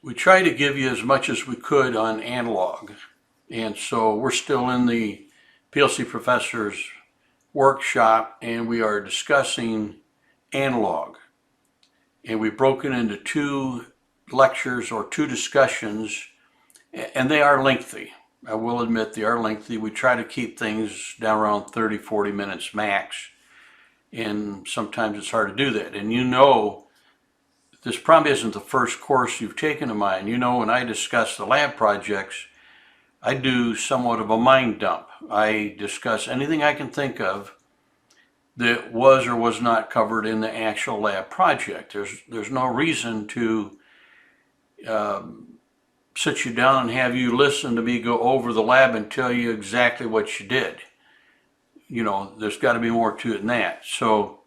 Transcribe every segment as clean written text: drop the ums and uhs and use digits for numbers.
we try to give you as much as we could on analog. And so we're still in the PLC Professor's workshop and we are discussing analog. And we've broken into two lectures or two discussions, and they are lengthy. I will admit they are lengthy. We try to keep things down around 30, 40 minutes max. And sometimes it's hard to do that. And you know, this probably isn't the first course you've taken of mine. You know, when I discuss the lab projects, I do somewhat of a mind dump. I discuss anything I can think of that was or was not covered in the actual lab project. There's no reason to sit you down and have you listen to me go over the lab and tell you exactly what you did. You know, there's got to be more to it than that. So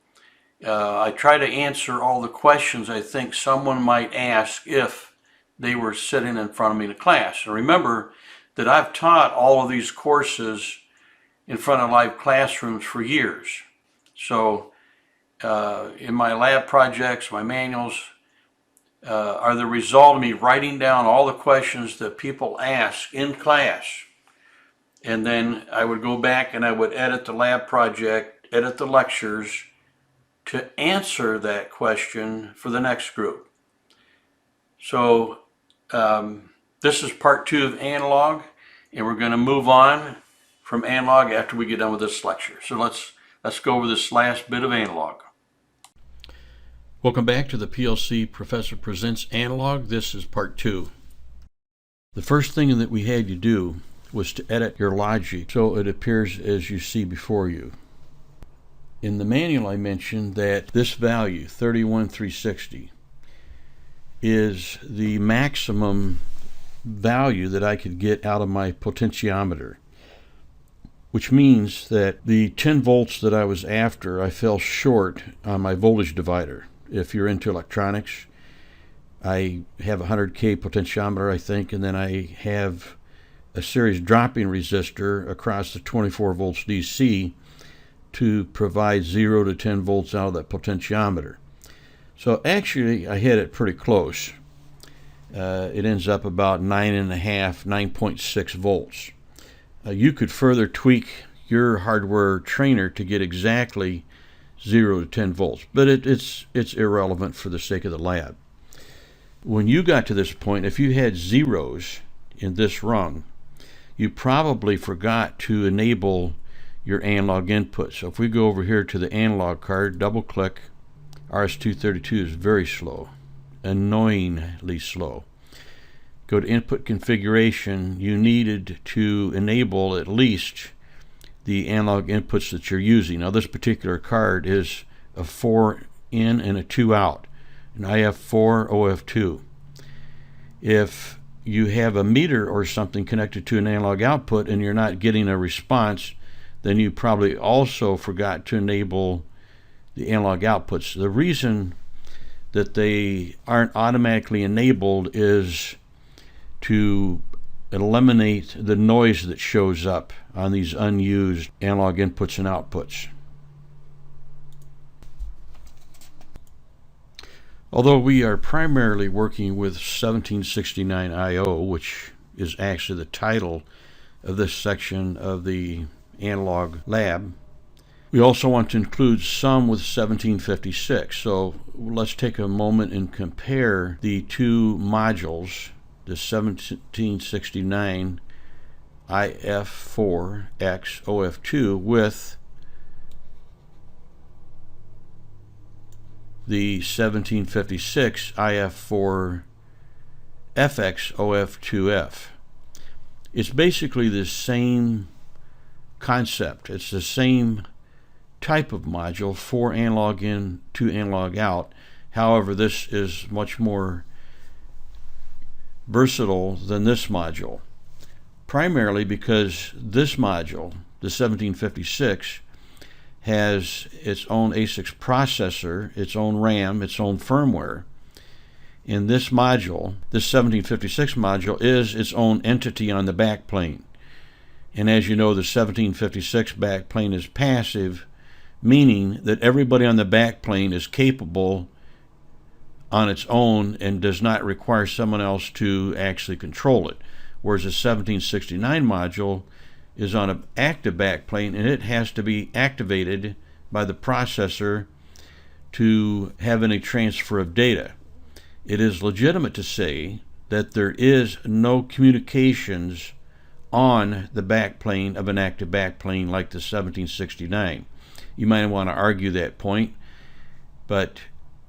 I try to answer all the questions I think someone might ask if they were sitting in front of me in a class. And remember that I've taught all of these courses in front of live classrooms for years. So in my lab projects, my manuals are the result of me writing down all the questions that people ask in class. And then I would go back and I would edit the lab project, edit the lectures to answer that question for the next group. So this is part 2 of analog, and we're going to move on from analog after we get done with this lecture. So let's go over this last bit of analog. Welcome back to the PLC Professor Presents Analog. This is part 2. The first thing that we had you do was to edit your logic so it appears as you see before you. In the manual I mentioned that this value, 31360, is the maximum value that I could get out of my potentiometer, which means that the 10 volts that I was after, I fell short on my voltage divider. If you're into electronics, I have a 100K potentiometer, I think, and then I have a series dropping resistor across the 24 volts DC to provide 0 to 10 volts out of that potentiometer. So actually I had it pretty close. It ends up about 9.6 volts. You could further tweak your hardware trainer to get exactly 0 to 10 volts, but it's irrelevant for the sake of the lab. When you got to this point, if you had zeros in this rung, you probably forgot to enable your analog input. So if we go over here to the analog card, double click, RS232 is very slow, annoyingly slow. Go to input configuration. You needed to enable at least the analog inputs that you're using. Now this particular card is a 4 in and a 2 out, an IF4 OF2. If you have a meter or something connected to an analog output and you're not getting a response, then you probably also forgot to enable the analog outputs. The reason that they aren't automatically enabled is to eliminate the noise that shows up on these unused analog inputs and outputs. Although we are primarily working with 1769 IO, which is actually the title of this section of the analog lab, we also want to include some with 1756. So let's take a moment and compare the two modules, the 1769 IF4X OF2 with the 1756 IF4 FX OF2F. It's basically the same concept. It's the same type of module, 4 analog in, 2 analog out. However, this is much more versatile than this module, primarily because this module, the 1756, has its own ASICS processor, its own RAM, its own firmware. In this module, this 1756 module is its own entity on the backplane. And as you know, the 1756 backplane is passive, meaning that everybody on the backplane is capable on its own and does not require someone else to actually control it. Whereas the 1769 module is on an active backplane, and it has to be activated by the processor to have any transfer of data. It is legitimate to say that there is no communications on the backplane of an active backplane like the 1769. You might want to argue that point, but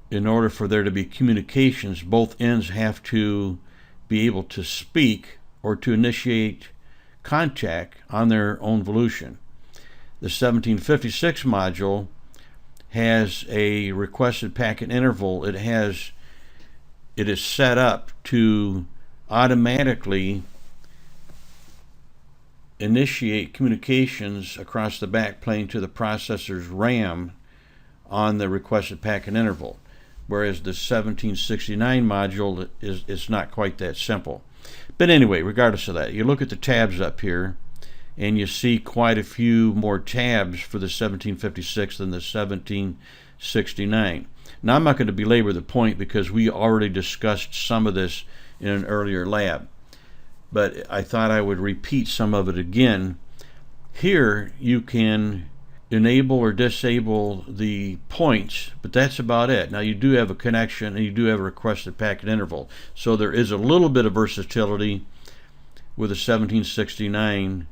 in order for there to be communications, both ends have to be able to speak or to initiate contact on their own volition. The 1756 module has a requested packet interval. It is set up to automatically initiate communications across the backplane to the processor's RAM on the requested packet interval, whereas the 1769 module is not quite that simple. But anyway, regardless of that, you look at the tabs up here and you see quite a few more tabs for the 1756 than the 1769. Now, I'm not going to belabor the point because we already discussed some of this in an earlier lab, but I thought I would repeat some of it again. Here you can enable or disable the points, but that's about it. Now, you do have a connection and you do have a requested packet interval, so there is a little bit of versatility with a 1769,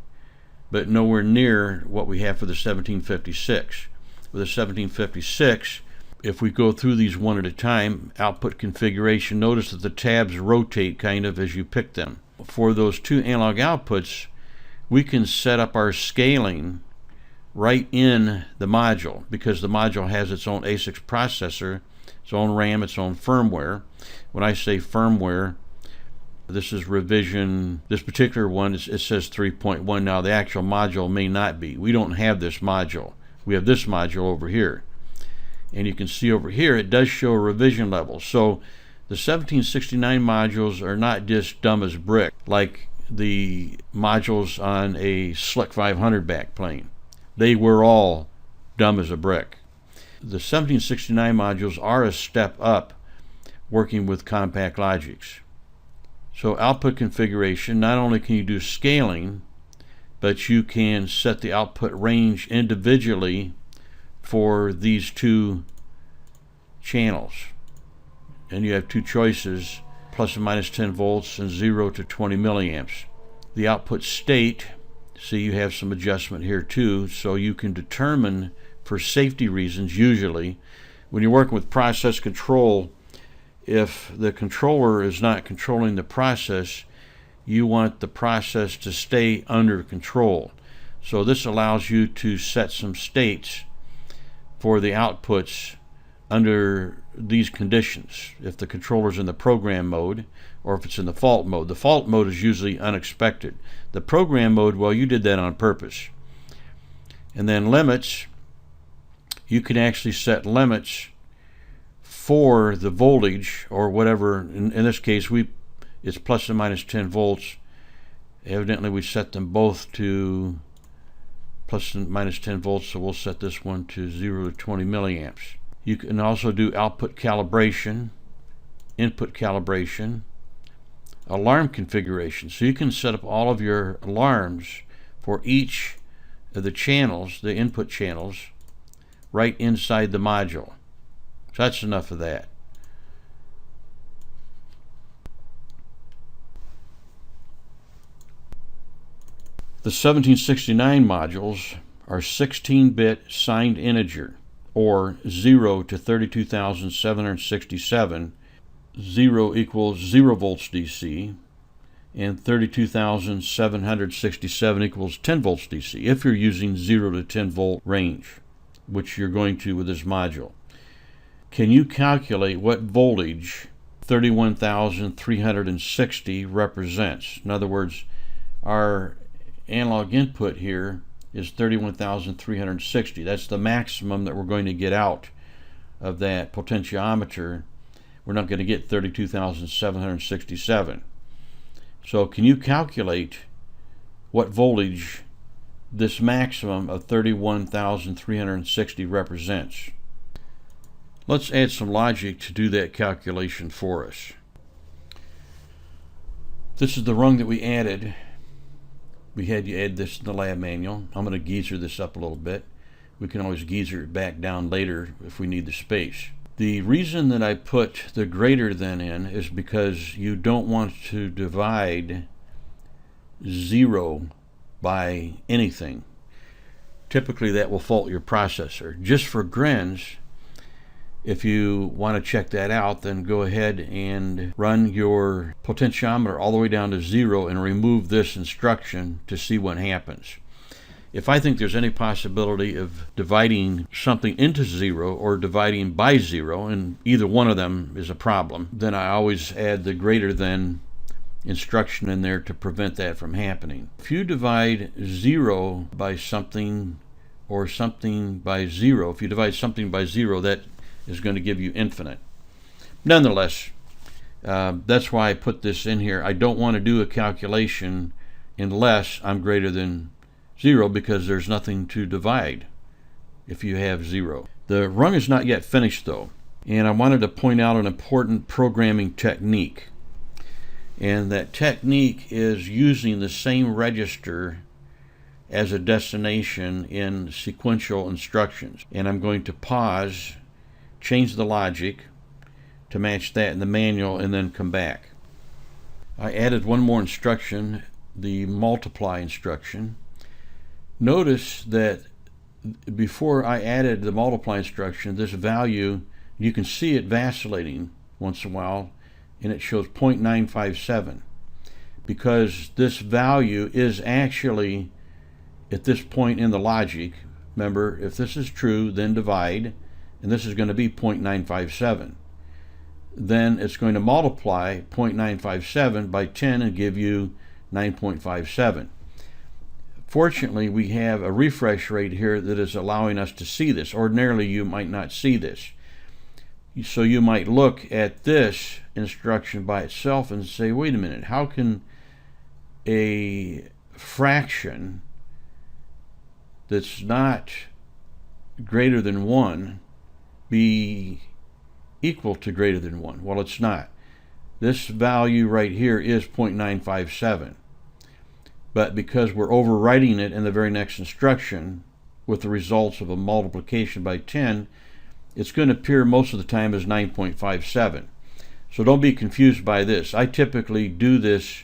but nowhere near what we have for the 1756. With a 1756, if we go through these one at a time, output configuration, notice that the tabs rotate kind of as you pick them. For those two analog outputs, we can set up our scaling right in the module because the module has its own ASIC processor, its own RAM, its own firmware. When I say firmware, this is revision, this particular one, it says 3.1. Now, the actual module may not be. We don't have this module. We have this module over here. And you can see over here, it does show a revision level. So the 1769 modules are not just dumb as brick like the modules on a Slick 500 backplane. They were all dumb as a brick. The 1769 modules are a step up working with compact logics. So output configuration, not only can you do scaling, but you can set the output range individually for these two channels. And you have two choices, plus and minus 10 volts and 0 to 20 milliamps. The output state, see, you have some adjustment here too, so you can determine, for safety reasons usually, when you're working with process control, if the controller is not controlling the process, you want the process to stay under control. So this allows you to set some states for the outputs under these conditions. If the controller's in the program mode or if it's in the fault mode. The fault mode is usually unexpected. The program mode, well, you did that on purpose. And then limits, you can actually set limits for the voltage or whatever. In this case, it's plus and minus 10 volts. Evidently, we set them both to plus and minus 10 volts, so we'll set this one to 0 to 20 milliamps. You can also do output calibration, input calibration, alarm configuration. So you can set up all of your alarms for each of the channels, the input channels, right inside the module. So that's enough of that. The 1769 modules are 16-bit signed integer, or 0 to 32,767. 0 equals 0 volts DC, and 32,767 equals 10 volts DC, if you're using 0 to 10 volt range, which you're going to with this module. Can you calculate what voltage 31,360 represents? In other words, our analog input here is 31,360. That's the maximum that we're going to get out of that potentiometer. We're not going to get 32,767. So can you calculate what voltage this maximum of 31,360 represents? Let's add some logic to do that calculation for us. This is the rung that we added. We had you add this in the lab manual. I'm going to geezer this up a little bit. We can always geezer it back down later if we need the space. The reason that I put the greater than in is because you don't want to divide 0 by anything. Typically that will fault your processor. Just for grins, if you want to check that out, then go ahead and run your potentiometer all the way down to 0 and remove this instruction to see what happens. If I think there's any possibility of dividing something into 0 or dividing by 0, and either one of them is a problem, then I always add the greater than instruction in there to prevent that from happening. If you divide 0 by something or something by 0, if you divide something by 0, that is going to give you infinite. Nonetheless, that's why I put this in here. I don't want to do a calculation unless I'm greater than 0, because there's nothing to divide if you have 0. The rung is not yet finished though, and I wanted to point out an important programming technique. And that technique is using the same register as a destination in sequential instructions. And I'm going to pause, change the logic to match that in the manual, and then come back. I added one more instruction, the multiply instruction. Notice that before I added the multiply instruction, this value, you can see it vacillating once in a while, and it shows 0.957, because this value is actually at this point in the logic. Remember, if this is true, then divide, and this is going to be 0.957. Then it's going to multiply 0.957 by 10 and give you 9.57. Fortunately, we have a refresh rate here that is allowing us to see this. Ordinarily, you might not see this. So you might look at this instruction by itself and say, wait a minute, how can a fraction that's not greater than 1 be equal to greater than 1? Well, it's not. This value right here is 0.957. But because we're overwriting it in the very next instruction with the results of a multiplication by 10, it's going to appear most of the time as 9.57. So don't be confused by this. I typically do this,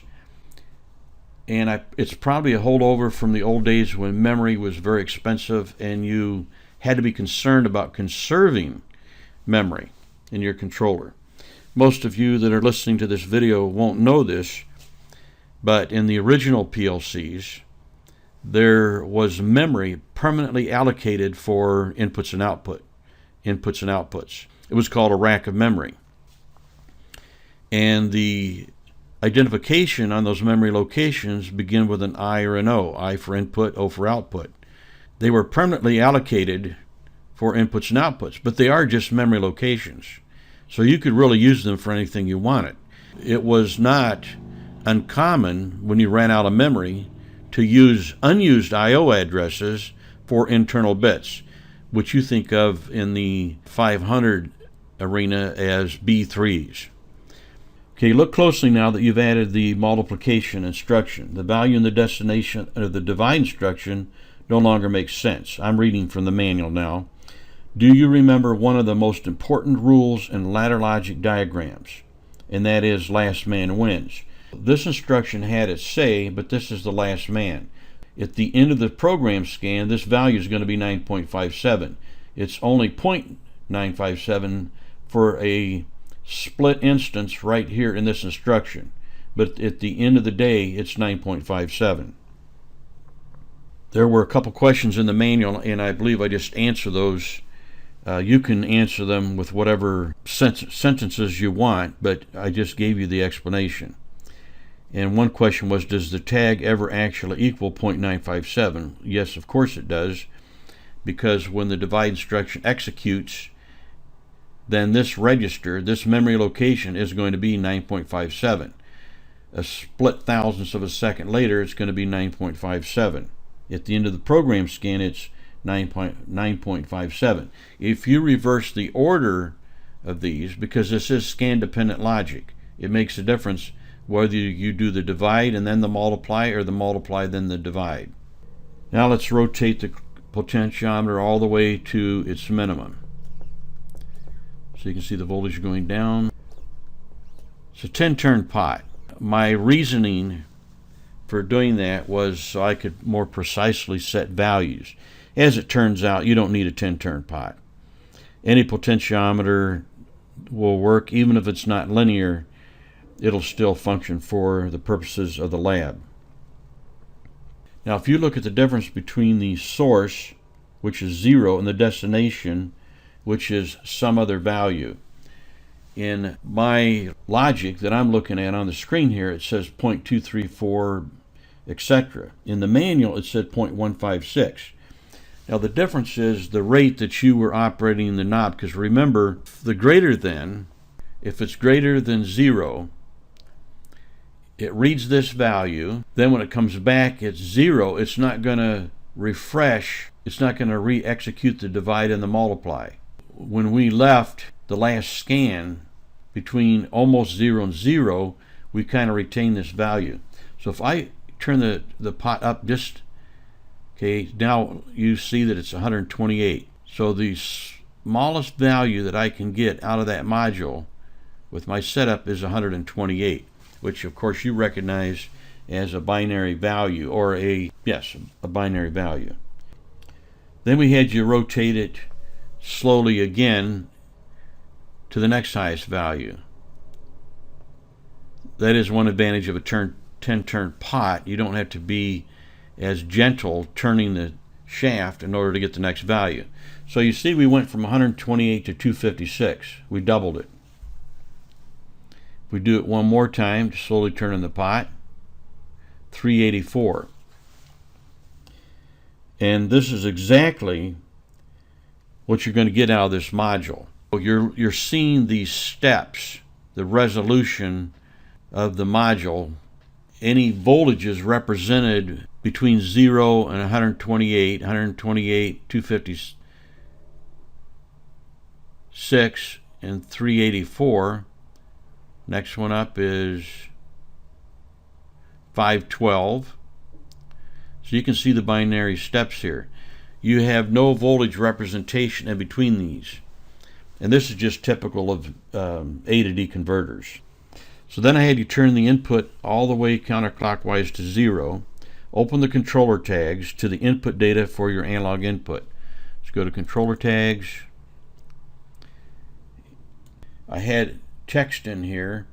and it's probably a holdover from the old days when memory was very expensive and you had to be concerned about conserving memory in your controller. Most of you that are listening to this video won't know this, but in the original PLCs, there was memory permanently allocated for inputs and outputs. It was called a rack of memory. And the identification on those memory locations begin with an I or an O. I for input, O for output. They were permanently allocated for inputs and outputs, but they are just memory locations. So you could really use them for anything you wanted. It was not uncommon when you ran out of memory to use unused I/O addresses for internal bits, which you think of in the 500 arena as B3s. Okay, look closely now that you've added the multiplication instruction. The value in the destination of the divide instruction no longer makes sense. I'm reading from the manual now. Do you remember one of the most important rules in ladder logic diagrams? And that is last man wins. This instruction had its say, but this is the last man. At the end of the program scan, this value is going to be 9.57. It's only 0.957 for a split instance right here in this instruction. But at the end of the day, it's 9.57. There were a couple questions in the manual, and I believe I just answered those. You can answer them with whatever sentences you want, but I just gave you the explanation. And one question was, does the tag ever actually equal 0.957? Yes, of course it does, because when the divide instruction executes, then this register, this memory location, is going to be 9.57. A split thousandth of a second later, it's going to be 9.57. At the end of the program scan, it's 9.57. If you reverse the order of these, because this is scan dependent logic, it makes a difference whether you do the divide and then the multiply, or the multiply then the divide. Now let's rotate the potentiometer all the way to its minimum. So you can see the voltage going down. It's a 10-turn pot. My reasoning for doing that was so I could more precisely set values. As it turns out, you don't need a 10-turn pot. Any potentiometer will work, even if it's not linear. It'll still function for the purposes of the lab. Now, if you look at the difference between the source, which is 0, and the destination, which is some other value. In my logic that I'm looking at on the screen here, it says 0.234, etc. In the manual, it said 0.156. Now, the difference is the rate that you were operating the knob, because remember, the greater than, if it's greater than 0, it reads this value. Then when it comes back, it's 0. It's not going to refresh. It's not going to re-execute the divide and the multiply. When we left the last scan between almost 0 and 0, we kind of retain this value. So if I turn the pot up just, okay, now you see that it's 128. So the smallest value that I can get out of that module with my setup is 128, which of course you recognize as a binary value, or a binary value. Then we had you rotate it slowly again to the next highest value. That is one advantage of a 10-turn pot. You don't have to be as gentle turning the shaft in order to get the next value. So you see we went from 128 to 256. We doubled it. If we do it one more time, slowly turning the pot, 384. And this is exactly what you're going to get out of this module. You're seeing these steps, the resolution of the module. Any voltages represented between 0 and 128, 256, and 384. Next one up is 512. So you can see the binary steps here. You have no voltage representation in between these. And this is just typical of A to D converters. So then I had you turn the input all the way counterclockwise to 0. Open the controller tags to the input data for your analog input. Let's go to controller tags. I had text in here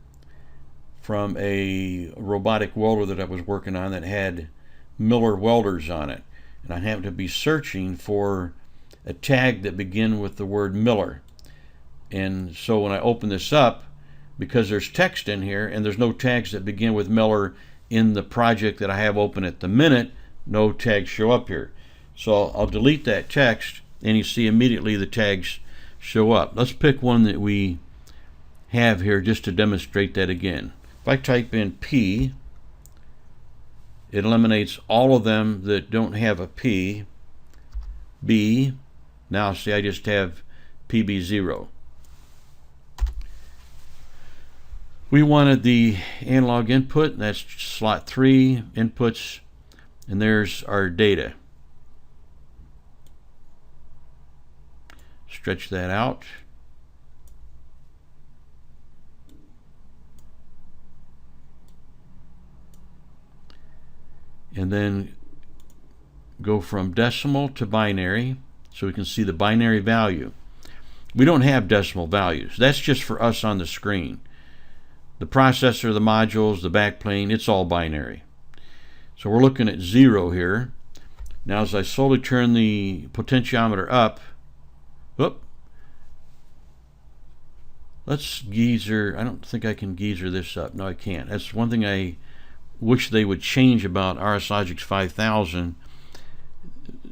from a robotic welder that I was working on that had Miller welders on it. And I happened to be searching for a tag that began with the word Miller. And so when I open this up, because there's text in here and there's no tags that begin with Miller in the project that I have open at the minute, no tags show up here. So I'll delete that text and you see immediately the tags show up. Let's pick one that we have here just to demonstrate that again. If I type in P, it eliminates all of them that don't have a P. B, now see I just have PB0. We wanted the analog input, that's slot 3, inputs, and there's our data. Stretch that out. And then go from decimal to binary so we can see the binary value. We don't have decimal values. That's just for us on the screen. The processor, the modules, the backplane, it's all binary. So we're looking at 0 here. Now as I slowly turn the potentiometer up, let's geezer, I don't think I can geezer this up. No, I can't. That's one thing I wish they would change about RSLogix 5000,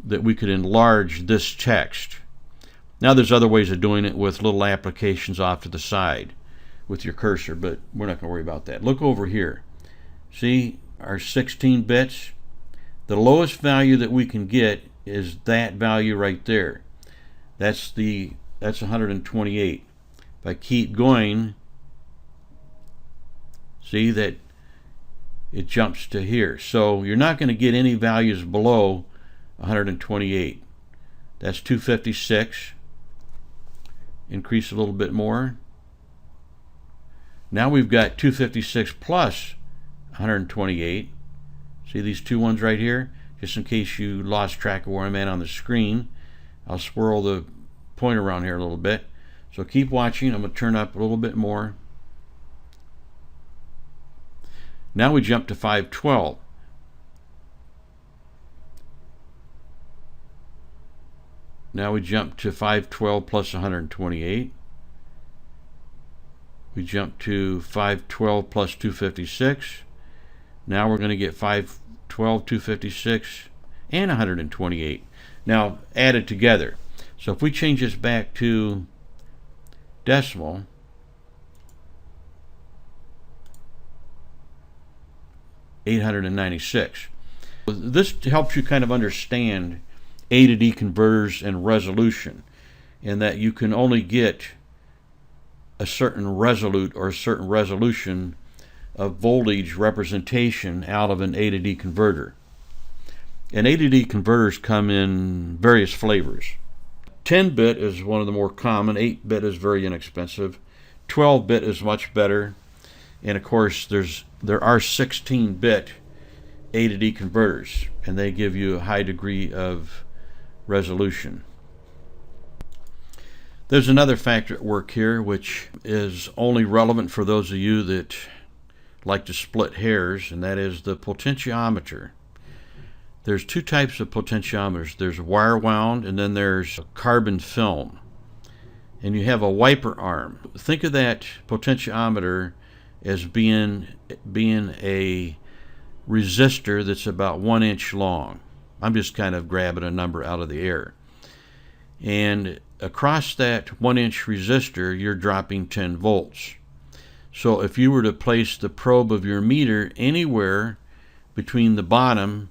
that we could enlarge this text. Now there's other ways of doing it with little applications off to the side with your cursor, but we're not going to worry about that. Look over here. See our 16 bits? The lowest value that we can get is that value right there. That's 128. If I keep going, see that it jumps to here. So you're not going to get any values below 128. That's 256. Increase a little bit more. Now we've got 256 plus 128. See these two ones right here? Just in case you lost track of where I'm at on the screen, I'll swirl the pointer around here a little bit. So keep watching. I'm going to turn up a little bit more. Now we jump to 512. Now we jump to 512 plus 128. We jump to 512 plus 256. Now we're going to get 512, 256, and 128. Now added together. So if we change this back to decimal, $896. This helps you kind of understand A to D converters and resolution, and that you can only get a certain resolute or a certain resolution of voltage representation out of an A to D converter. And A to D converters come in various flavors. 10-bit is one of the more common. 8-bit is very inexpensive. 12-bit is much better. And of course there are 16-bit A to D converters, and they give you a high degree of resolution. There's another factor at work here which is only relevant for those of you that like to split hairs, and that is the potentiometer. There's two types of potentiometers. There's wire wound, and then there's carbon film. And you have a wiper arm. Think of that potentiometer as being a resistor that's about 1 inch long. I'm just kind of grabbing a number out of the air. And across that 1 inch resistor, you're dropping 10 volts. So if you were to place the probe of your meter anywhere between the bottom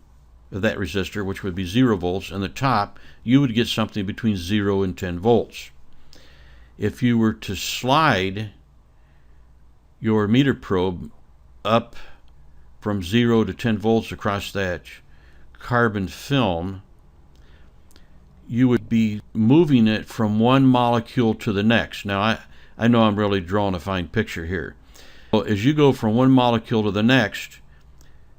of that resistor, which would be 0 volts, and the top, you would get something between 0 and 10 volts. If you were to slide your meter probe up from 0 to 10 volts across that carbon film, you would be moving it from one molecule to the next. Now, I know I'm really drawing a fine picture here. Well, as you go from one molecule to the next,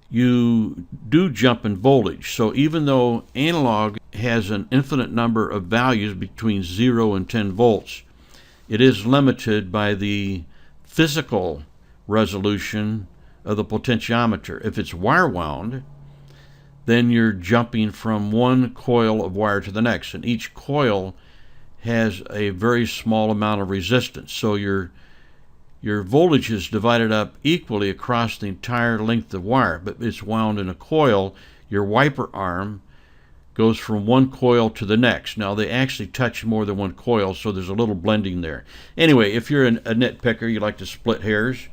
you do jump in voltage. So even though analog has an infinite number of values between 0 and 10 volts, it is limited by the physical resolution of the potentiometer. If it's wire wound, then you're jumping from one coil of wire to the next, and each coil has a very small amount of resistance. So your voltage is divided up equally across the entire length of wire, but it's wound in a coil. Your wiper arm goes from one coil to the next. Now, they actually touch more than one coil, so there's a little blending there. Anyway, if you're a nitpicker, you like to split hairs,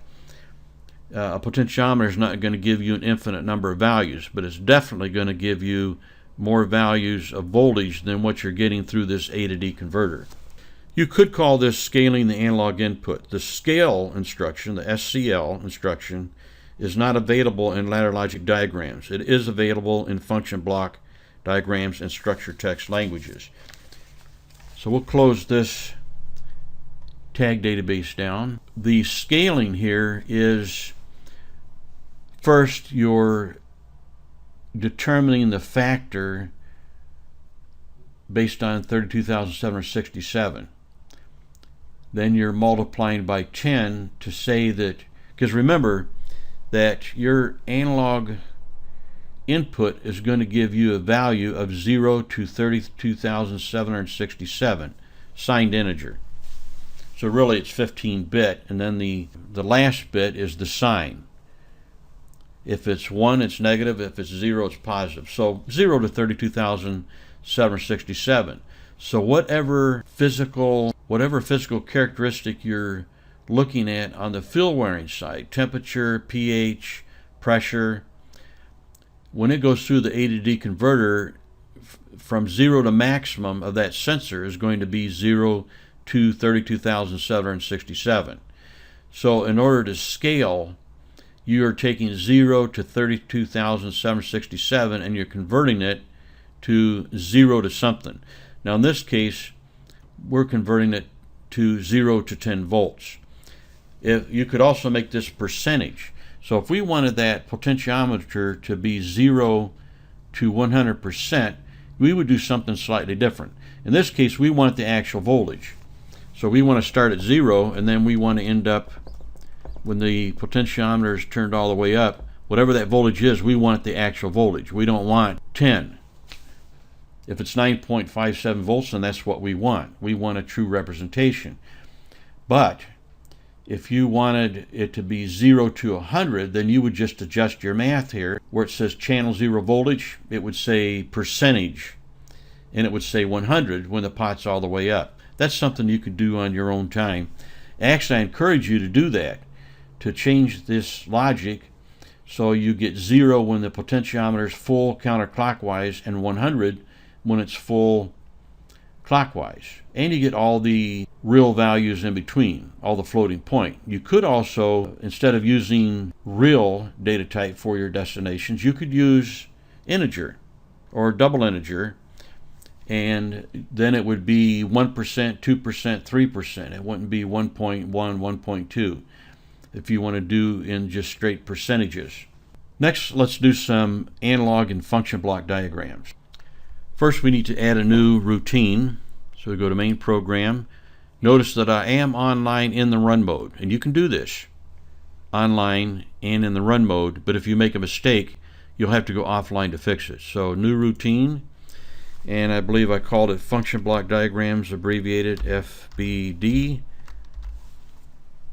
a potentiometer is not going to give you an infinite number of values, but it's definitely going to give you more values of voltage than what you're getting through this A to D converter. You could call this scaling the analog input. The scale instruction, the SCL instruction, is not available in ladder logic diagrams. It is available in function block diagrams and structured text languages. So we'll close this tag database down. The scaling here is, first, you're determining the factor based on 32,767. Then you're multiplying by 10 to say that, because remember that your analog input is going to give you a value of 0 to 32,767, signed integer. So really it's 15-bit, and then the last bit is the sign. If it's 1, it's negative. If it's 0, it's positive. So 0 to 32,767. So whatever physical characteristic you're looking at on the fill wiring side, temperature, pH, pressure, when it goes through the A to D converter, from 0 to maximum of that sensor is going to be 0 to 32,767. So in order to scale, you are taking 0 to 32,767 and you're converting it to 0 to something. Now in this case, we're converting it to 0 to 10 volts. If you could also make this percentage. So if we wanted that potentiometer to be 0 to 100%, we would do something slightly different. In this case, we want the actual voltage. So we want to start at 0, and then we want to end up, when the potentiometer is turned all the way up, whatever that voltage is, we want the actual voltage. We don't want 10. If it's 9.57 volts, then that's what we want. We want a true representation. But if you wanted it to be 0 to 100, then you would just adjust your math here. Where it says channel 0 voltage, it would say percentage, and it would say 100 when the pot's all the way up. That's something you could do on your own time. Actually, I encourage you to do that, to change this logic so you get 0 when the potentiometer is full counterclockwise and 100 when it's full clockwise. And you get all the real values in between, all the floating point. You could also, instead of using real data type for your destinations, you could use integer or double integer, and then it would be 1%, 2%, 3%. It wouldn't be 1.1, 1.2 if you want to do in just straight percentages. Next, let's do some analog and function block diagrams. First, we need to add a new routine. So we go to main program. Notice that I am online in the run mode, and you can do this online and in the run mode, but if you make a mistake, you'll have to go offline to fix it. So new routine, and I believe I called it function block diagrams, abbreviated FBD.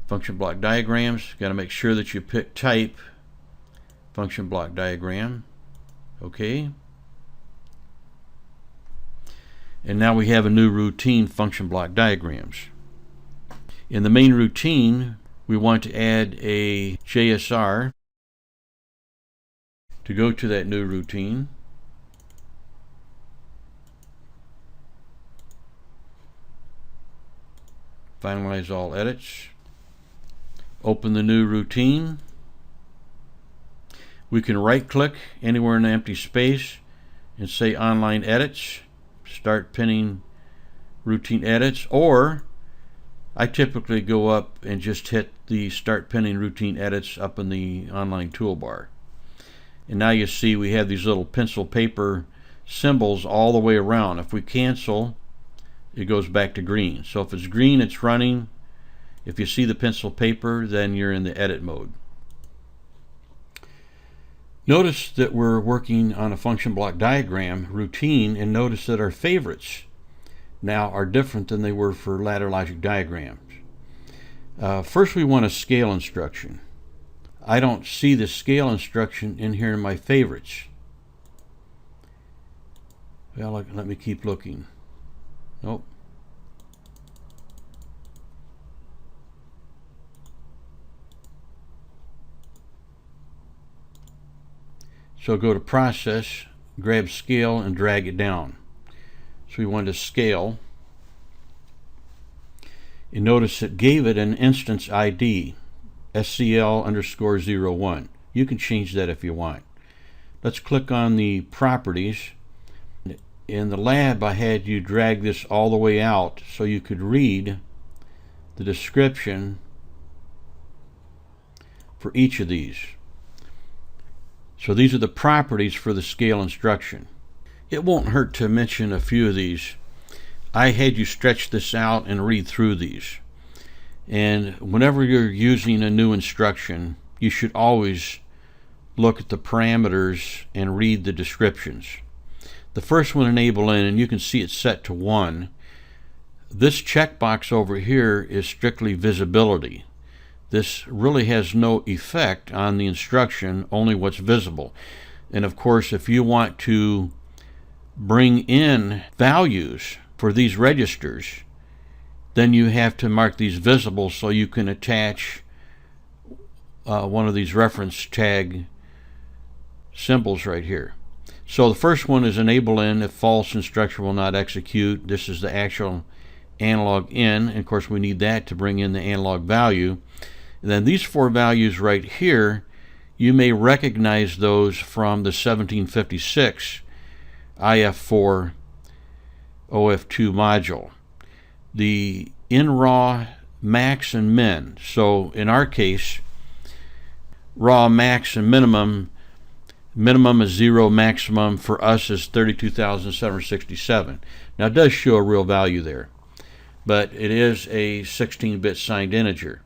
Function block diagrams. Got to make sure that you pick type function block diagram. Okay. And now we have a new routine, function block diagrams. In the main routine, we want to add a JSR to go to that new routine. Finalize all edits. Open the new routine. We can right-click anywhere in the empty space and say Online Edits. Start pinning routine edits, or I typically go up and just hit the start pinning routine edits up in the online toolbar. And now you see we have these little pencil paper symbols all the way around. If we cancel, it goes back to green. So if it's green, it's running. If you see the pencil paper, then you're in the edit mode. Notice that we're working on a function block diagram routine, and notice that our favorites now are different than they were for ladder logic diagrams. First, we want a scale instruction. I don't see the scale instruction in here in my favorites. Well, let me keep looking. Nope. So go to Process, grab Scale, and drag it down. So we want to scale. And notice it gave it an instance ID, SCL_01. You can change that if you want. Let's click on the properties. In the lab, I had you drag this all the way out so you could read the description for each of these. So these are the properties for the scale instruction. It won't hurt to mention a few of these. I had you stretch this out and read through these. And whenever you're using a new instruction, you should always look at the parameters and read the descriptions. The first one, enable in, and you can see it's set to 1. This checkbox over here is strictly visibility. This really has no effect on the instruction, only what's visible. And of course, if you want to bring in values for these registers, then you have to mark these visible so you can attach one of these reference tag symbols right here. So the first one is enable in. If false, instruction will not execute. This is the actual analog in, and of course we need that to bring in the analog value. And then these four values right here, you may recognize those from the 1756 IF4 OF2 module. The in raw, max, and min. So in our case, raw, max, and minimum is 0, maximum for us is 32,767. Now it does show a real value there, but it is a 16-bit signed integer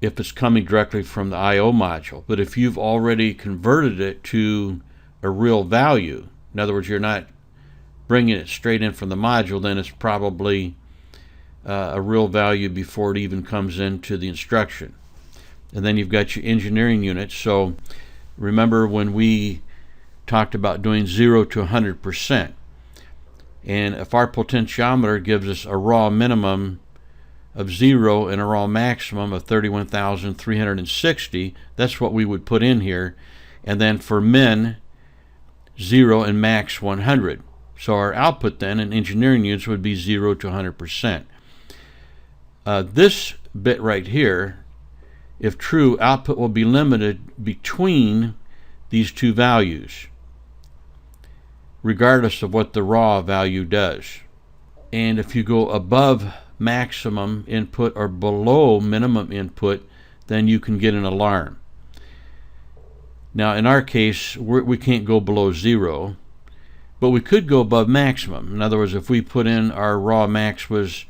if it's coming directly from the I/O module. But if you've already converted it to a real value, in other words, you're not bringing it straight in from the module, then it's probably a real value before it even comes into the instruction. And then you've got your engineering units. So remember when we talked about doing 0 to 100%, and if our potentiometer gives us a raw minimum of 0 and a raw maximum of 31,360, that's what we would put in here. And then for min, 0 and max 100. So our output then in engineering units would be 0 to 100%. This bit right here, if true, output will be limited between these two values, regardless of what the raw value does. And if you go above maximum input or below minimum input, then you can get an alarm. Now in our case, we can't go below 0, but we could go above maximum. In other words, if we put in our raw max was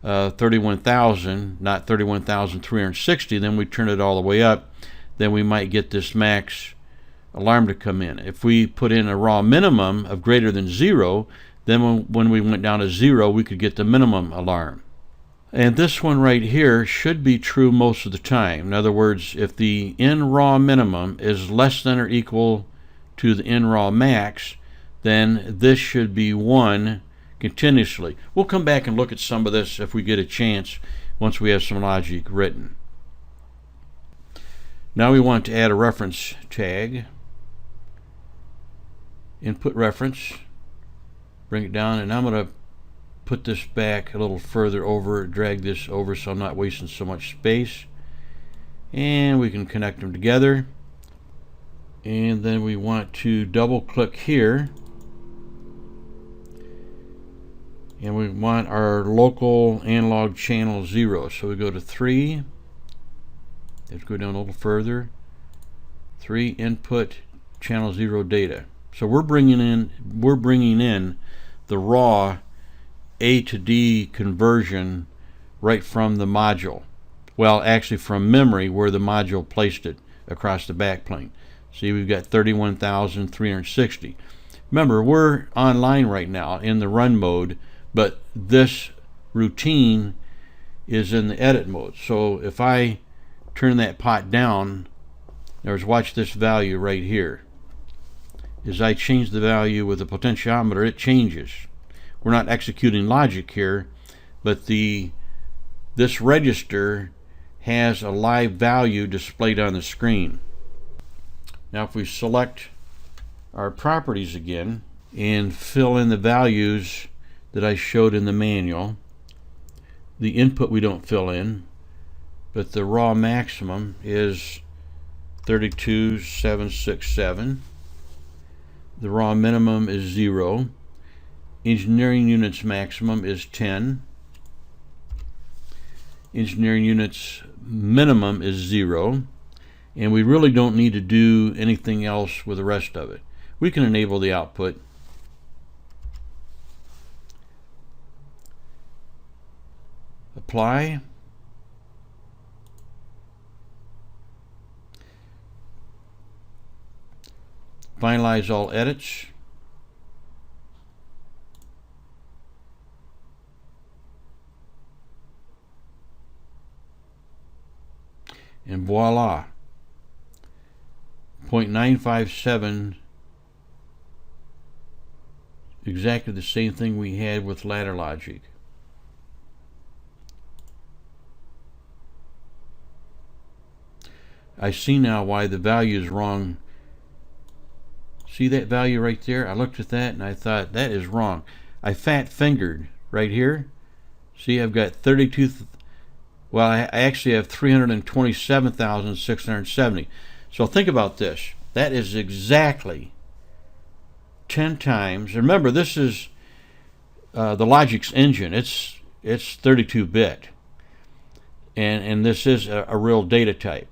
31,000, not 31,360, then we turn it all the way up, then we might get this max alarm to come in. If we put in a raw minimum of greater than 0, then when we went down to 0, we could get the minimum alarm. And this one right here should be true most of the time. In other words, if the in raw minimum is less than or equal to the in raw max, then this should be 1 continuously. We'll come back and look at some of this if we get a chance once we have some logic written. Now we want to add a reference tag. Input reference. Bring it down, and I'm going to put this back a little further over, drag this over so I'm not wasting so much space. And we can connect them together. And then we want to double click here. And we want our local analog channel 0. So we go to 3. Let's go down a little further. 3 input channel 0 data. So we're bringing in the raw A to D conversion right from the module. Well, actually from memory where the module placed it across the backplane. See, we've got 31,360. Remember, we're online right now in the run mode, but this routine is in the edit mode. So if I turn that pot down, watch this value right here. As I change the value with the potentiometer, it changes. We're not executing logic here, but this register has a live value displayed on the screen. Now if we select our properties again and fill in the values that I showed in the manual, the input we don't fill in, but the raw maximum is 32,767. The raw minimum is 0. Engineering units maximum is 10. Engineering units minimum is 0. And we really don't need to do anything else with the rest of it. We can enable the output. Apply. Finalize all edits. And voila. 0.957, exactly the same thing we had with ladder logic. I see now why the value is wrong See that value right there? I looked at that and I thought, that is wrong. I fat fingered right here. See, I've got 32, well, I actually have 327,670. So think about this. That is exactly 10 times. Remember, this is the Logix engine. It's 32-bit. And this is a real data type.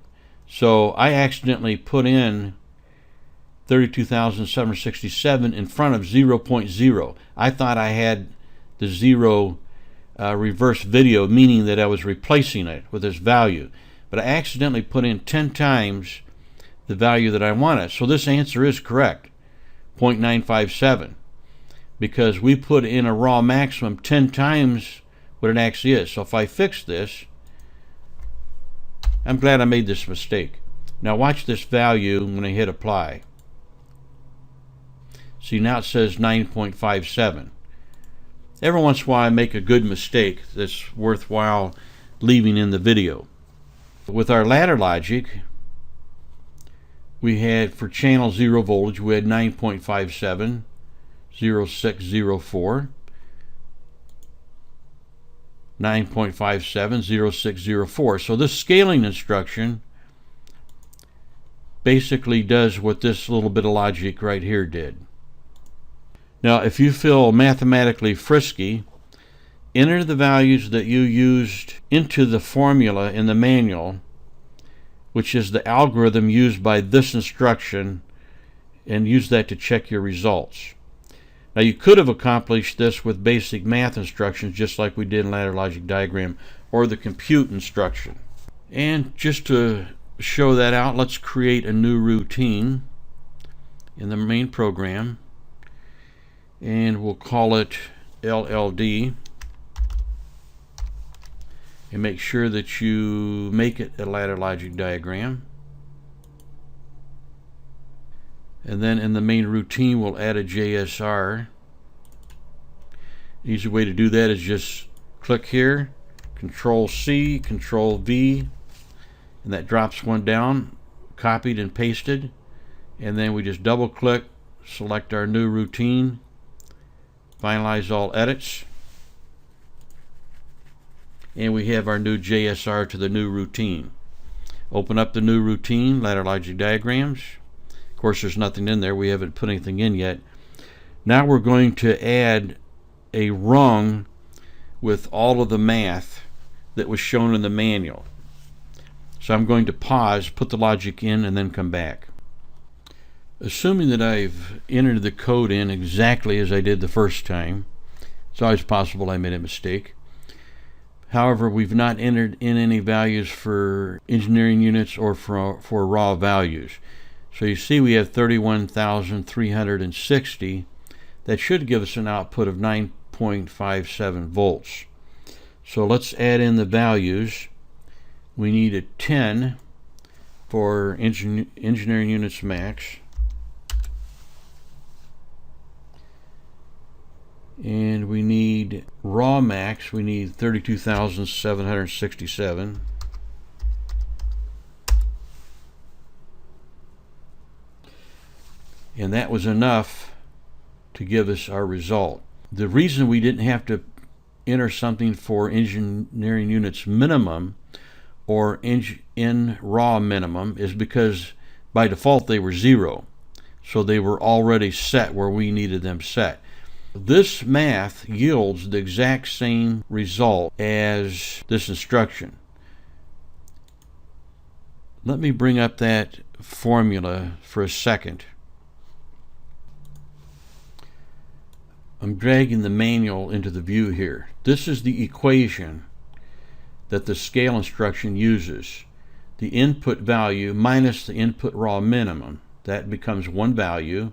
So I accidentally put in 32,767 in front of 0.0. I thought I had the 0 reverse video, meaning that I was replacing it with this value. But I accidentally put in 10 times the value that I wanted. So this answer is correct, 0.957, because we put in a raw maximum 10 times what it actually is. So if I fix this, I'm glad I made this mistake. Now watch this value when I hit apply. See, now it says 9.57. Every once in a while I make a good mistake that's worthwhile leaving in the video. With our ladder logic, we had for channel 0 voltage, we had 9.57, 0604, 9.57, 0604. So this scaling instruction basically does what this little bit of logic right here did. Now, if you feel mathematically frisky, enter the values that you used into the formula in the manual, which is the algorithm used by this instruction, and use that to check your results. Now, you could have accomplished this with basic math instructions, just like we did in ladder logic diagram, or the compute instruction. And just to show that out, let's create a new routine in the main program, and we'll call it LLD, and make sure that you make it a ladder logic diagram. And then in the main routine we'll add a JSR. Easy way to do that is just click here, Control C, Control V, and that drops one down, copied and pasted. And then we just double click, select our new routine, finalize all edits, and we have our new JSR to the new routine. Open up the new routine, ladder logic diagrams. Of course, there's nothing in there. We haven't put anything in yet. Now we're going to add a rung with all of the math that was shown in the manual. So I'm going to pause, put the logic in, and then come back. Assuming that I've entered the code in exactly as I did the first time, it's always possible I made a mistake. However, we've not entered in any values for engineering units or for raw values. So you see we have 31,360. That should give us an output of 9.57 volts. So let's add in the values. We need a 10 for engineering units max. And we need raw max, we need 32,767. And that was enough to give us our result. The reason we didn't have to enter something for engineering units minimum or in raw minimum is because by default they were 0. So they were already set where we needed them set. This math yields the exact same result as this instruction. Let me bring up that formula for a second. I'm dragging the manual into the view here. This is the equation that the scale instruction uses. The input value minus the input raw minimum, that becomes one value,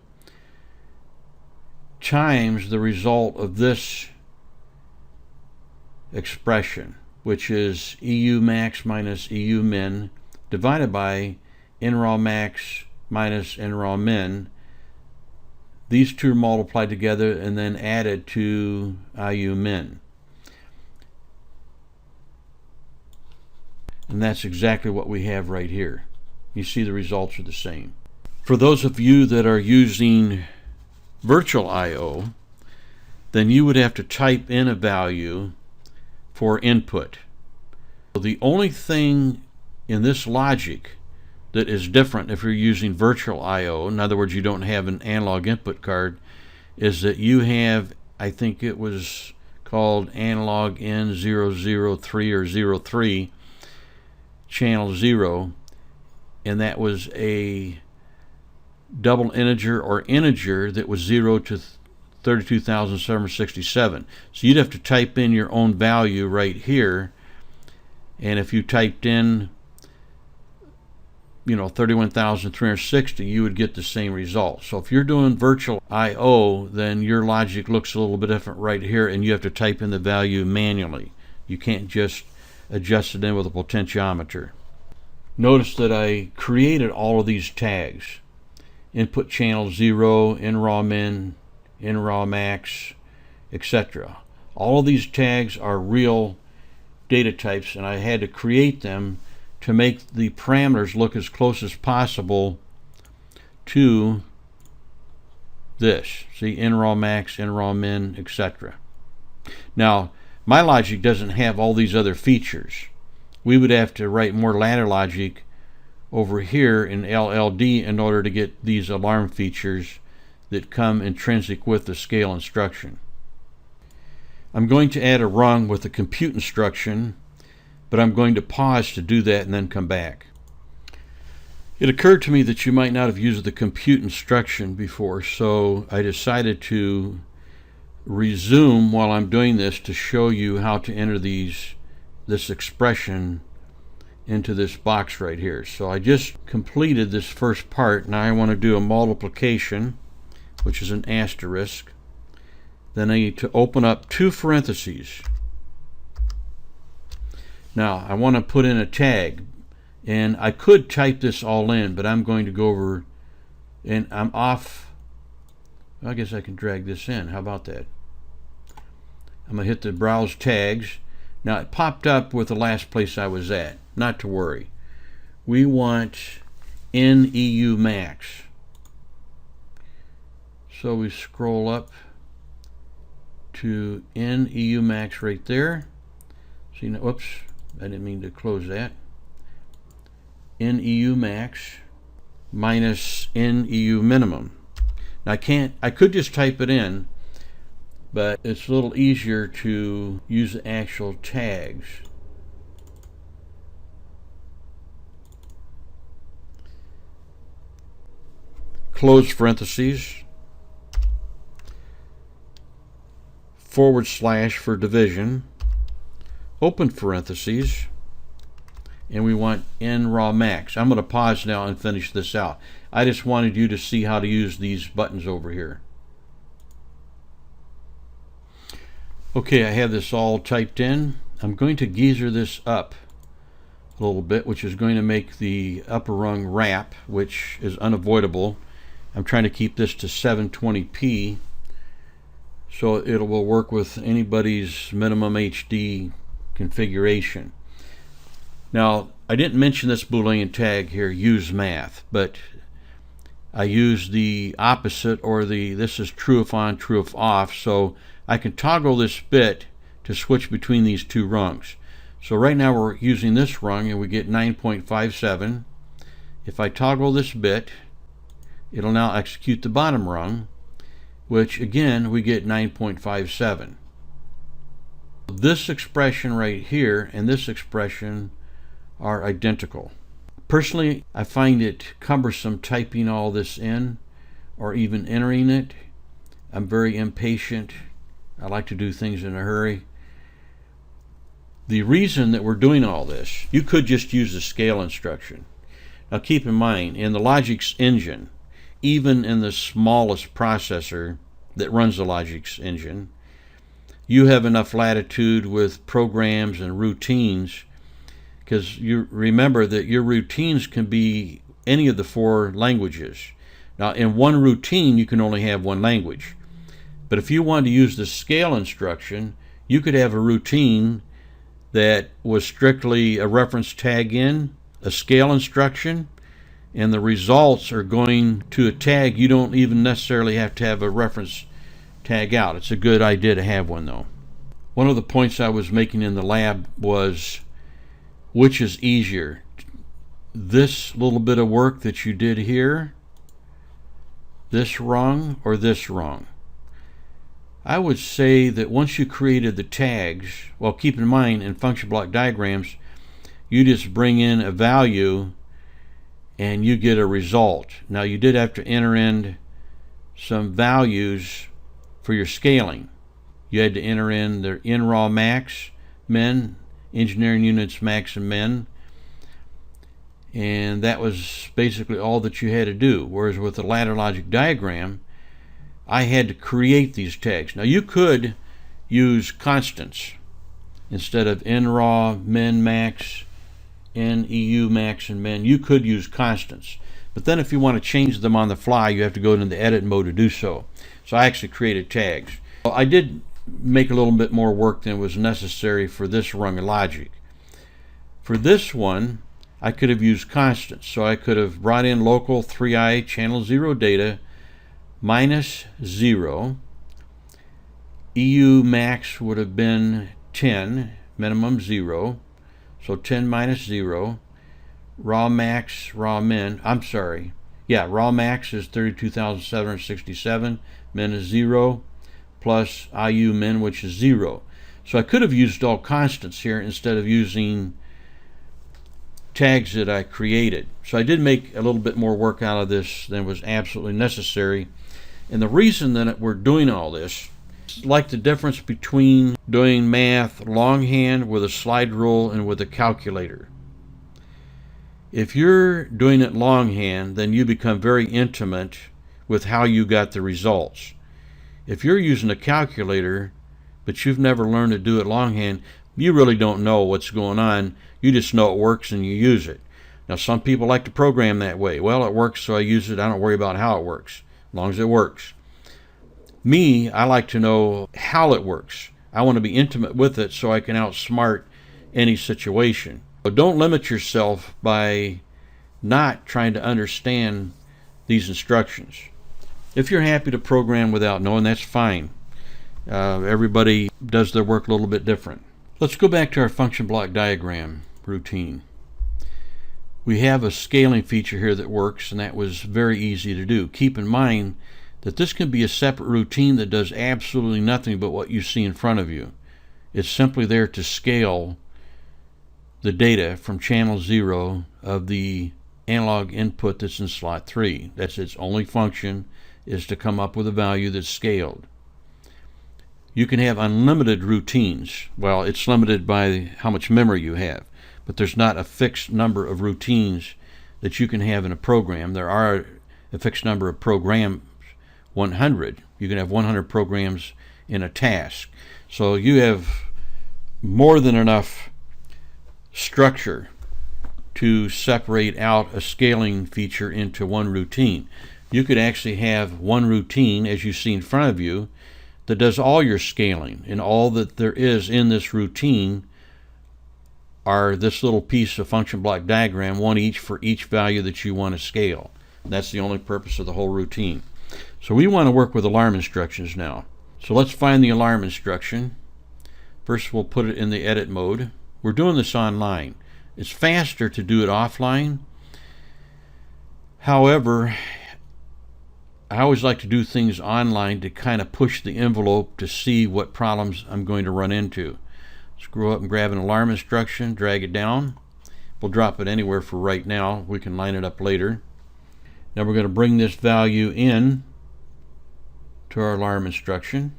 times the result of this expression, which is EU max minus EU min divided by NRAW max minus NRAW min. These two are multiplied together and then added to IU min. And that's exactly what we have right here. You see the results are the same. For those of you that are using virtual I/O, then you would have to type in a value for input. The only thing in this logic that is different if you're using virtual I/O, in other words, you don't have an analog input card, is that you have, I think it was called analog N003 or 03, channel 0, and that was a double integer or integer that was 0 to 32,767. So you'd have to type in your own value right here, and if you typed in 31,360, you would get the same result. So if you're doing virtual I/O, then your logic looks a little bit different right here, and you have to type in the value manually. You can't just adjust it in with a potentiometer. Notice that I created all of these tags: input channel 0, NRAW min, NRAW max, etc. All of these tags are real data types, and I had to create them to make the parameters look as close as possible to this. See, NRAW max, NRAW min, etc. Now, my logic doesn't have all these other features. We would have to write more ladder logic over here in LLD in order to get these alarm features that come intrinsic with the scale instruction. I'm going to add a rung with the compute instruction, but I'm going to pause to do that and then come back. It occurred to me that you might not have used the compute instruction before, so I decided to resume while I'm doing this to show you how to enter this expression into this box right here. So I just completed this first part. Now I want to do a multiplication, which is an asterisk. Then I need to open up two parentheses. Now I want to put in a tag, and I could type this all in, but I'm going to go over, and I'm off. I guess I can drag this in. How about that? I'm going to hit the browse tags. Now it popped up with the last place I was at. Not to worry. We want NEU max. So we scroll up to NEU max right there. See, now, whoops, I didn't mean to close that. NEU max minus NEU minimum. Now I could just type it in, but it's a little easier to use the actual tags. Close parentheses, / for division, open parentheses, and we want NRAW max. I'm going to pause now and finish this out. I just wanted you to see how to use these buttons over here. Okay, I have this all typed in. I'm going to geezer this up a little bit, which is going to make the upper rung wrap, which is unavoidable. I'm trying to keep this to 720p, so it will work with anybody's minimum HD configuration. Now, I didn't mention this Boolean tag here, use math, but I use the opposite, or this is true if on, true if off, so I can toggle this bit to switch between these two rungs. So right now we're using this rung and we get 9.57. If I toggle this bit, it'll now execute the bottom rung, which again we get 9.57. This expression right here and this expression are identical. Personally, I find it cumbersome typing all this in or even entering it. I'm very impatient. I like to do things in a hurry. The reason that we're doing all this, you could just use the scale instruction. Now keep in mind, in the Logix engine, even in the smallest processor that runs the Logix engine, you have enough latitude with programs and routines, because you remember that your routines can be any of the 4 languages. Now in one routine you can only have one language, but if you want to use the scale instruction, you could have a routine that was strictly a reference tag in, a scale instruction, and the results are going to a tag, you don't even necessarily have to have a reference tag out. It's a good idea to have one though. One of the points I was making in the lab was, which is easier, this little bit of work that you did here, this rung, or this rung? I would say that once you created the tags, well, keep in mind in function block diagrams, you just bring in a value and you get a result. Now you did have to enter in some values for your scaling. You had to enter in the in-raw max, min, engineering units max and min, and that was basically all that you had to do. Whereas with the ladder logic diagram, I had to create these tags. Now you could use constants instead of in-raw, min, max, in, EU, max, and min. You could use constants. But then if you want to change them on the fly, you have to go into the edit mode to do so. So I actually created tags. Well, I did make a little bit more work than was necessary for this rung of logic. For this one, I could have used constants. So I could have brought in local 3i channel 0 data minus 0. EU max would have been 10, minimum 0. So 10 minus 0. Raw max, raw min, I'm sorry. Yeah, raw max is 32,767. Min is 0. Plus IU min, which is 0. So I could have used all constants here instead of using tags that I created. So I did make a little bit more work out of this than was absolutely necessary. And the reason that we're doing all this, it's like the difference between doing math longhand with a slide rule and with a calculator. If you're doing it longhand, then you become very intimate with how you got the results. If you're using a calculator, but you've never learned to do it longhand, you really don't know what's going on. You just know it works and you use it. Now, some people like to program that way. Well, it works, so I use it. I don't worry about how it works, as long as it works. Me, I like to know how it works. I want to be intimate with it so I can outsmart any situation. But don't limit yourself by not trying to understand these instructions. If you're happy to program without knowing, that's fine. Everybody does their work a little bit different. Let's go back to our function block diagram routine. We have a scaling feature here that works, and that was very easy to do. Keep in mind that this can be a separate routine that does absolutely nothing but what you see in front of you. It's simply there to scale the data from channel 0 of the analog input that's in slot 3. That's its only function, is to come up with a value that's scaled. You can have unlimited routines. Well, it's limited by how much memory you have, but there's not a fixed number of routines that you can have in a program. There are a fixed number of programs, 100. You can have 100 programs in a task. So you have more than enough structure to separate out a scaling feature into one routine. You could actually have one routine, as you see in front of you, that does all your scaling, and all that there is in this routine are this little piece of function block diagram, one each for each value that you want to scale. That's the only purpose of the whole routine. So we want to work with alarm instructions now. So let's find the alarm instruction. First we'll put it in the edit mode. We're doing this online. It's faster to do it offline. However, I always like to do things online to kind of push the envelope to see what problems I'm going to run into. Screw up and grab an alarm instruction, drag it down. We'll drop it anywhere for right now. We can line it up later. Now we're going to bring this value in to our alarm instruction.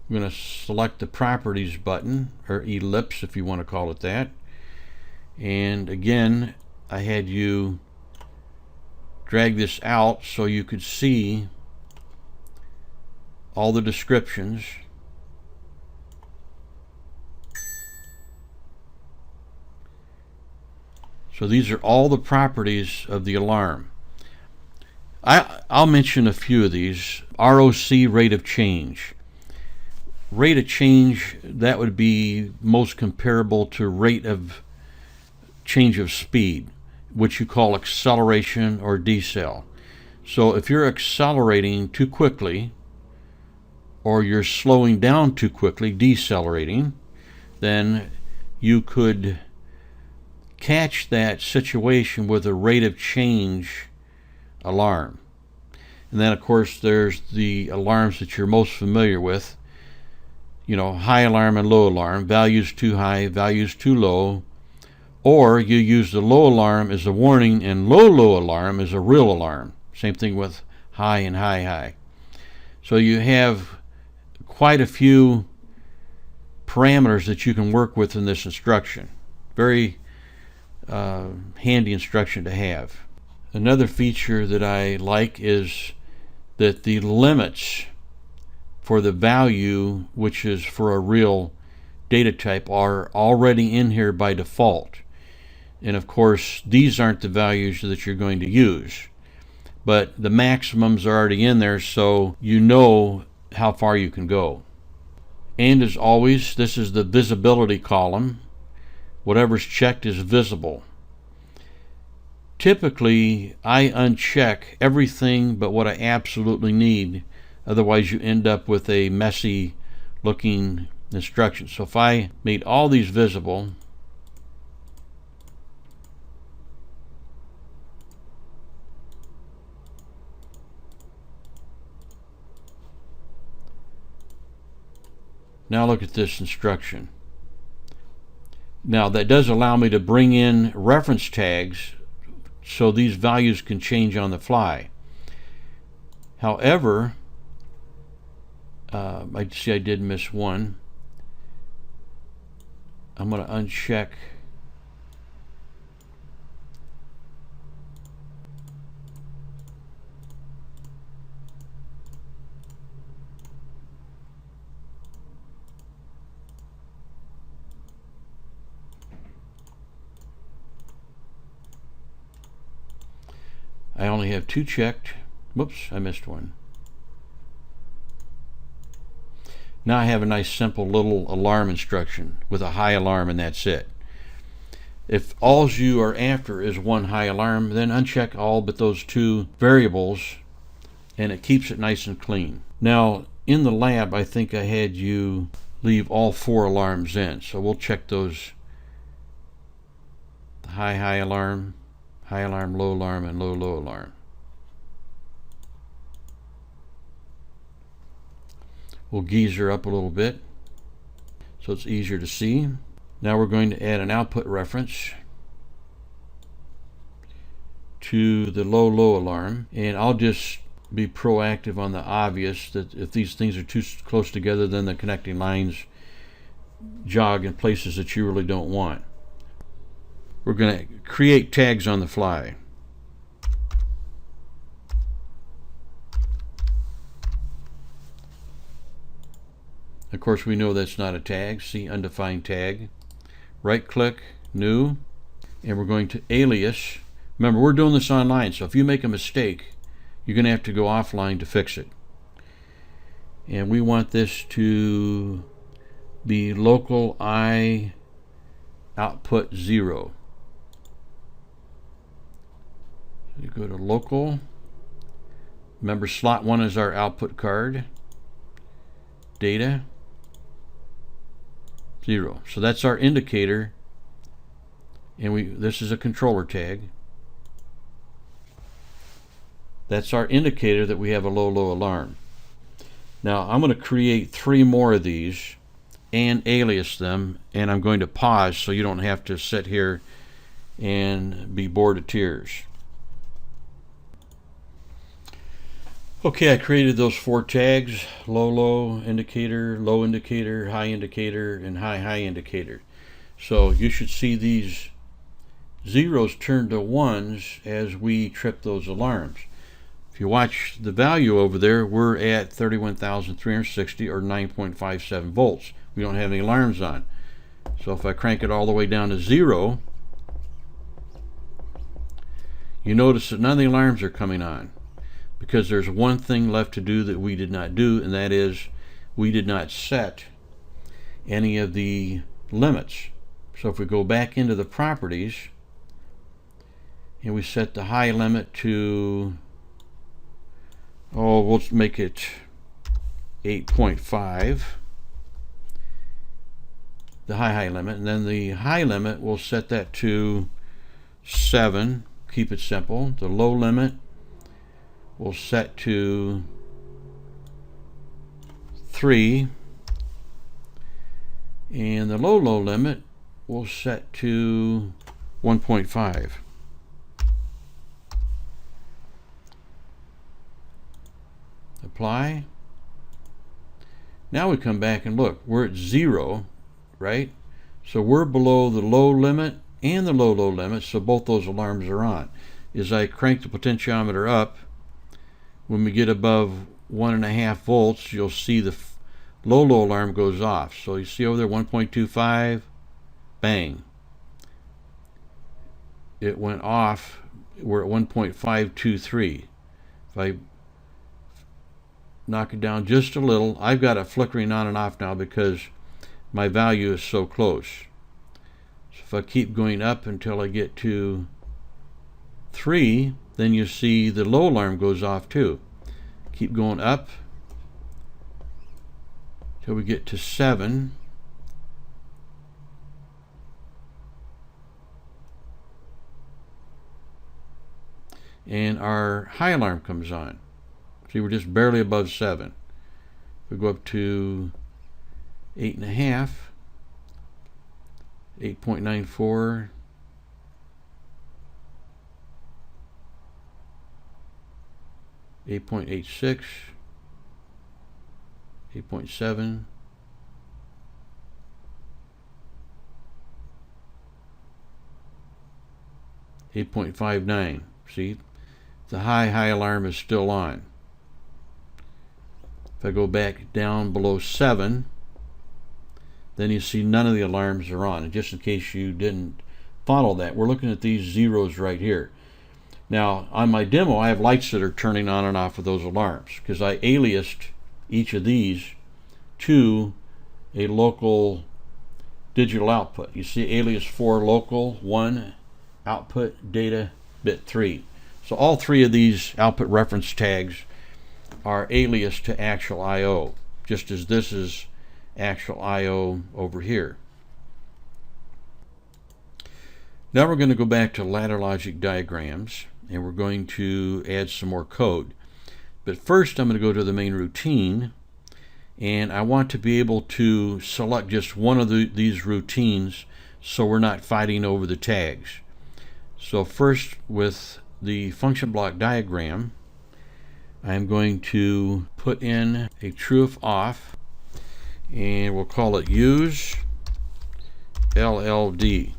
I'm going to select the properties button, or ellipse if you want to call it that. And again, I had you drag this out so you could see all the descriptions. So these are all the properties of the alarm. I'll mention a few of these. ROC, rate of change. Rate of change, that would be most comparable to rate of change of speed. which you call acceleration or decel. So if you're accelerating too quickly, or you're slowing down too quickly, decelerating, then you could catch that situation with a rate of change alarm. And then, of course, there's the alarms that you're most familiar with. You know, high alarm and low alarm, values too high, values too low. Or you use the low alarm as a warning and low alarm as a real alarm. Same thing with high and high. So you have quite a few parameters that you can work with in this instruction. Very handy instruction to have. Another feature that I like is that the limits for the value, which is for a real data type, are already in here by default. And of course, these aren't the values that you're going to use, but the maximums are already in there, so you know how far you can go. And as always, this is the visibility column. Whatever's checked is visible. Typically, I uncheck everything but what I absolutely need. Otherwise, you end up with a messy looking instruction. So if I made all these visible, now look at this instruction. Now that does allow me to bring in reference tags so these values can change on the fly. However, I see I did miss one. I'm going to uncheck I only have two checked. Whoops, I missed one. Now I have a nice simple little alarm instruction with a high alarm, and that's it. If all you are after is one high alarm, then uncheck all but those two variables, and it keeps it nice and clean. Now in the lab, I think I had you leave all four alarms in, so we'll check those. The high alarm, low alarm, and low alarm. We'll geyser up a little bit so it's easier to see. Now we're going to add an output reference to the low alarm, and I'll just be proactive on the obvious that if these things are too close together, then the connecting lines jog in places that you really don't want. We're going to create tags on the fly. Of course, we know that's not a tag. See undefined tag. Right click, new, and we're going to alias. Remember, we're doing this online, so if you make a mistake, you're going to have to go offline to fix it. And we want this to be local I output 0. You go to local. Remember, slot 1 is our output card. Data 0. So that's our indicator, and this is a controller tag. That's our indicator that we have a low alarm. Now I'm going to create 3 more of these and alias them, and I'm going to pause so you don't have to sit here and be bored of tears. Okay, I created those 4 tags: low indicator, high indicator, and high indicator. So you should see these zeros turn to ones as we trip those alarms. If you watch the value over there, we're at 31,360 or 9.57 volts. We don't have any alarms on. So if I crank it all the way down to 0, you notice that none of the alarms are coming on, because there's one thing left to do that we did not do, and that is we did not set any of the limits. So if we go back into the properties and we set the high limit to, oh, we'll make it 8.5, the high limit, and then the high limit we'll set that to 7, keep it simple. The low limit we'll set to 3, and the low limit we'll set to 1.5. Apply. Now we come back and look, we're at 0, right? So we're below the low limit and the low limit, so both those alarms are on. As I crank the potentiometer up, when we get above 1.5 volts, you'll see the low alarm goes off. So you see over there 1.25, bang. It went off. We're at 1.523. If I knock it down just a little, I've got it flickering on and off now because my value is so close. So if I keep going up until I get to 3, then you see the low alarm goes off too. Keep going up till we get to 7. And our high alarm comes on. See, we're just barely above 7. We go up to 8.5, 8.94, 8.86, 8.7, 8.59. See, the high alarm is still on. If I go back down below 7, then you see none of the alarms are on. And just in case you didn't follow that, we're looking at these zeros right here. Now, on my demo, I have lights that are turning on and off of those alarms because I aliased each of these to a local digital output. You see alias 4 local, 1 output data bit 3. So all 3 of these output reference tags are alias to actual I/O, just as this is actual I/O over here. Now we're going to go back to ladder logic diagrams, and we're going to add some more code. But first I'm going to go to the main routine, and I want to be able to select just one of these routines so we're not fighting over the tags. So first, with the function block diagram, I'm going to put in a true if off, and we'll call it use LLD.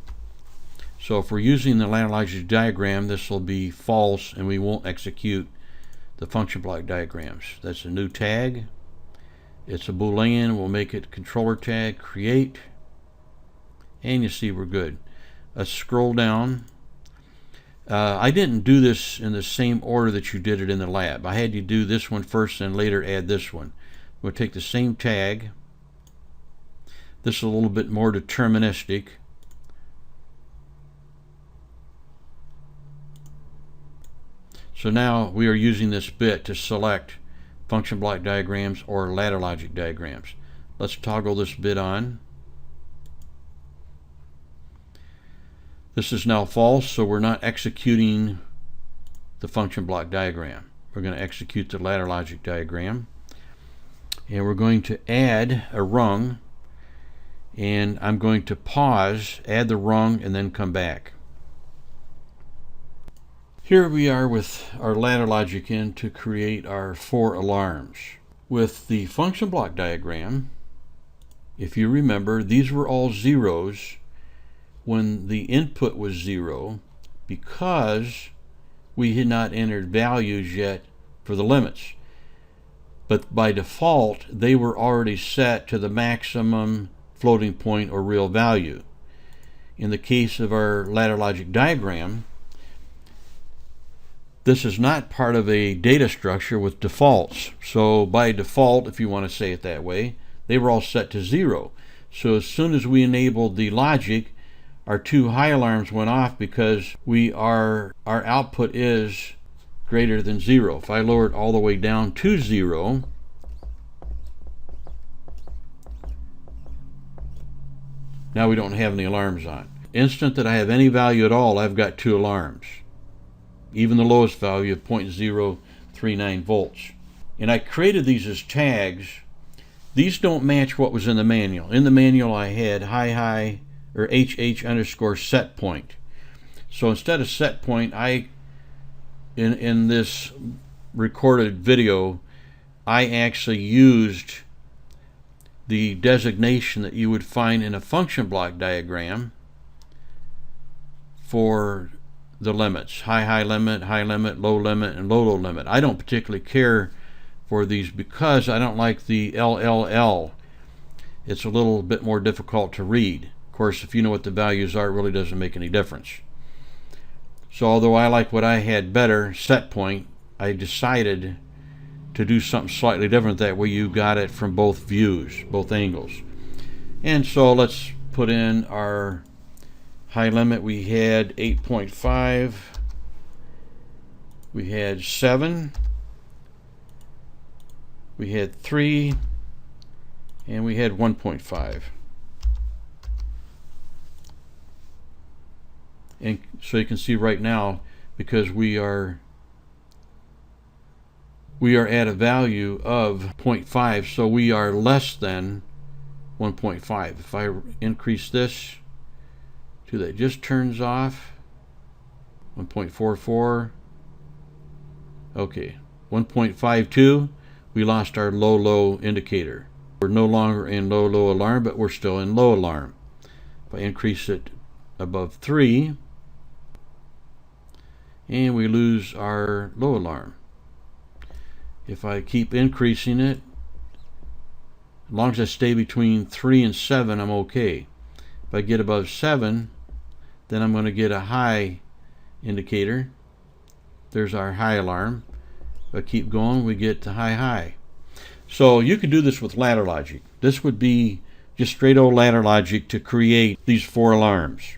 So if we're using the ladder logic diagram, this will be false and we won't execute the function block diagrams. That's a new tag. It's a Boolean. We'll make it controller tag, create, and you see we're good. Let's scroll down. I didn't do this in the same order that you did it in the lab. I had you do this one first and later add this one. We'll take the same tag. This is a little bit more deterministic. So now we are using this bit to select function block diagrams or ladder logic diagrams. Let's toggle this bit on. This is now false, so we're not executing the function block diagram. We're going to execute the ladder logic diagram. And we're going to add a rung, and I'm going to pause, add the rung, and then come back. Here we are with our ladder logic in to create our 4 alarms. With the function block diagram, if you remember, these were all zeros when the input was 0 because we had not entered values yet for the limits. But by default, they were already set to the maximum floating point or real value. In the case of our ladder logic diagram, this is not part of a data structure with defaults. So by default, if you want to say it that way, they were all set to 0. So as soon as we enabled the logic, our 2 high alarms went off because our output is greater than 0. If I lower it all the way down to 0, now we don't have any alarms on. Instant that I have any value at all, I've got 2 alarms. Even the lowest value of 0.039 volts. And I created these as tags. These don't match what was in the manual. In the manual I had high or HH underscore set point. So instead of set point, in this recorded video, I actually used the designation that you would find in a function block diagram for the limits. High limit, low limit, and low limit. I don't particularly care for these because I don't like the LLL. It's a little bit more difficult to read. Of course, if you know what the values are, it really doesn't make any difference. So although I like what I had better, set point, I decided to do something slightly different. That way you got it from both views, both angles. And so let's put in our high limit. We had 8.5, we had 7, we had 3, and we had 1.5. And so you can see right now, because we are at a value of 0.5, so we are less than 1.5. If I increase this to that, just turns off. 1.44. Okay, 1.52. We lost our low indicator. We're no longer in low alarm, but we're still in low alarm. If I increase it above 3, and we lose our low alarm. If I keep increasing it, as long as I stay between 3 and 7, I'm okay. If I get above 7, then I'm going to get a high indicator. There's our high alarm. If I keep going, we get to high. So you could do this with ladder logic. This would be just straight old ladder logic to create these 4 alarms.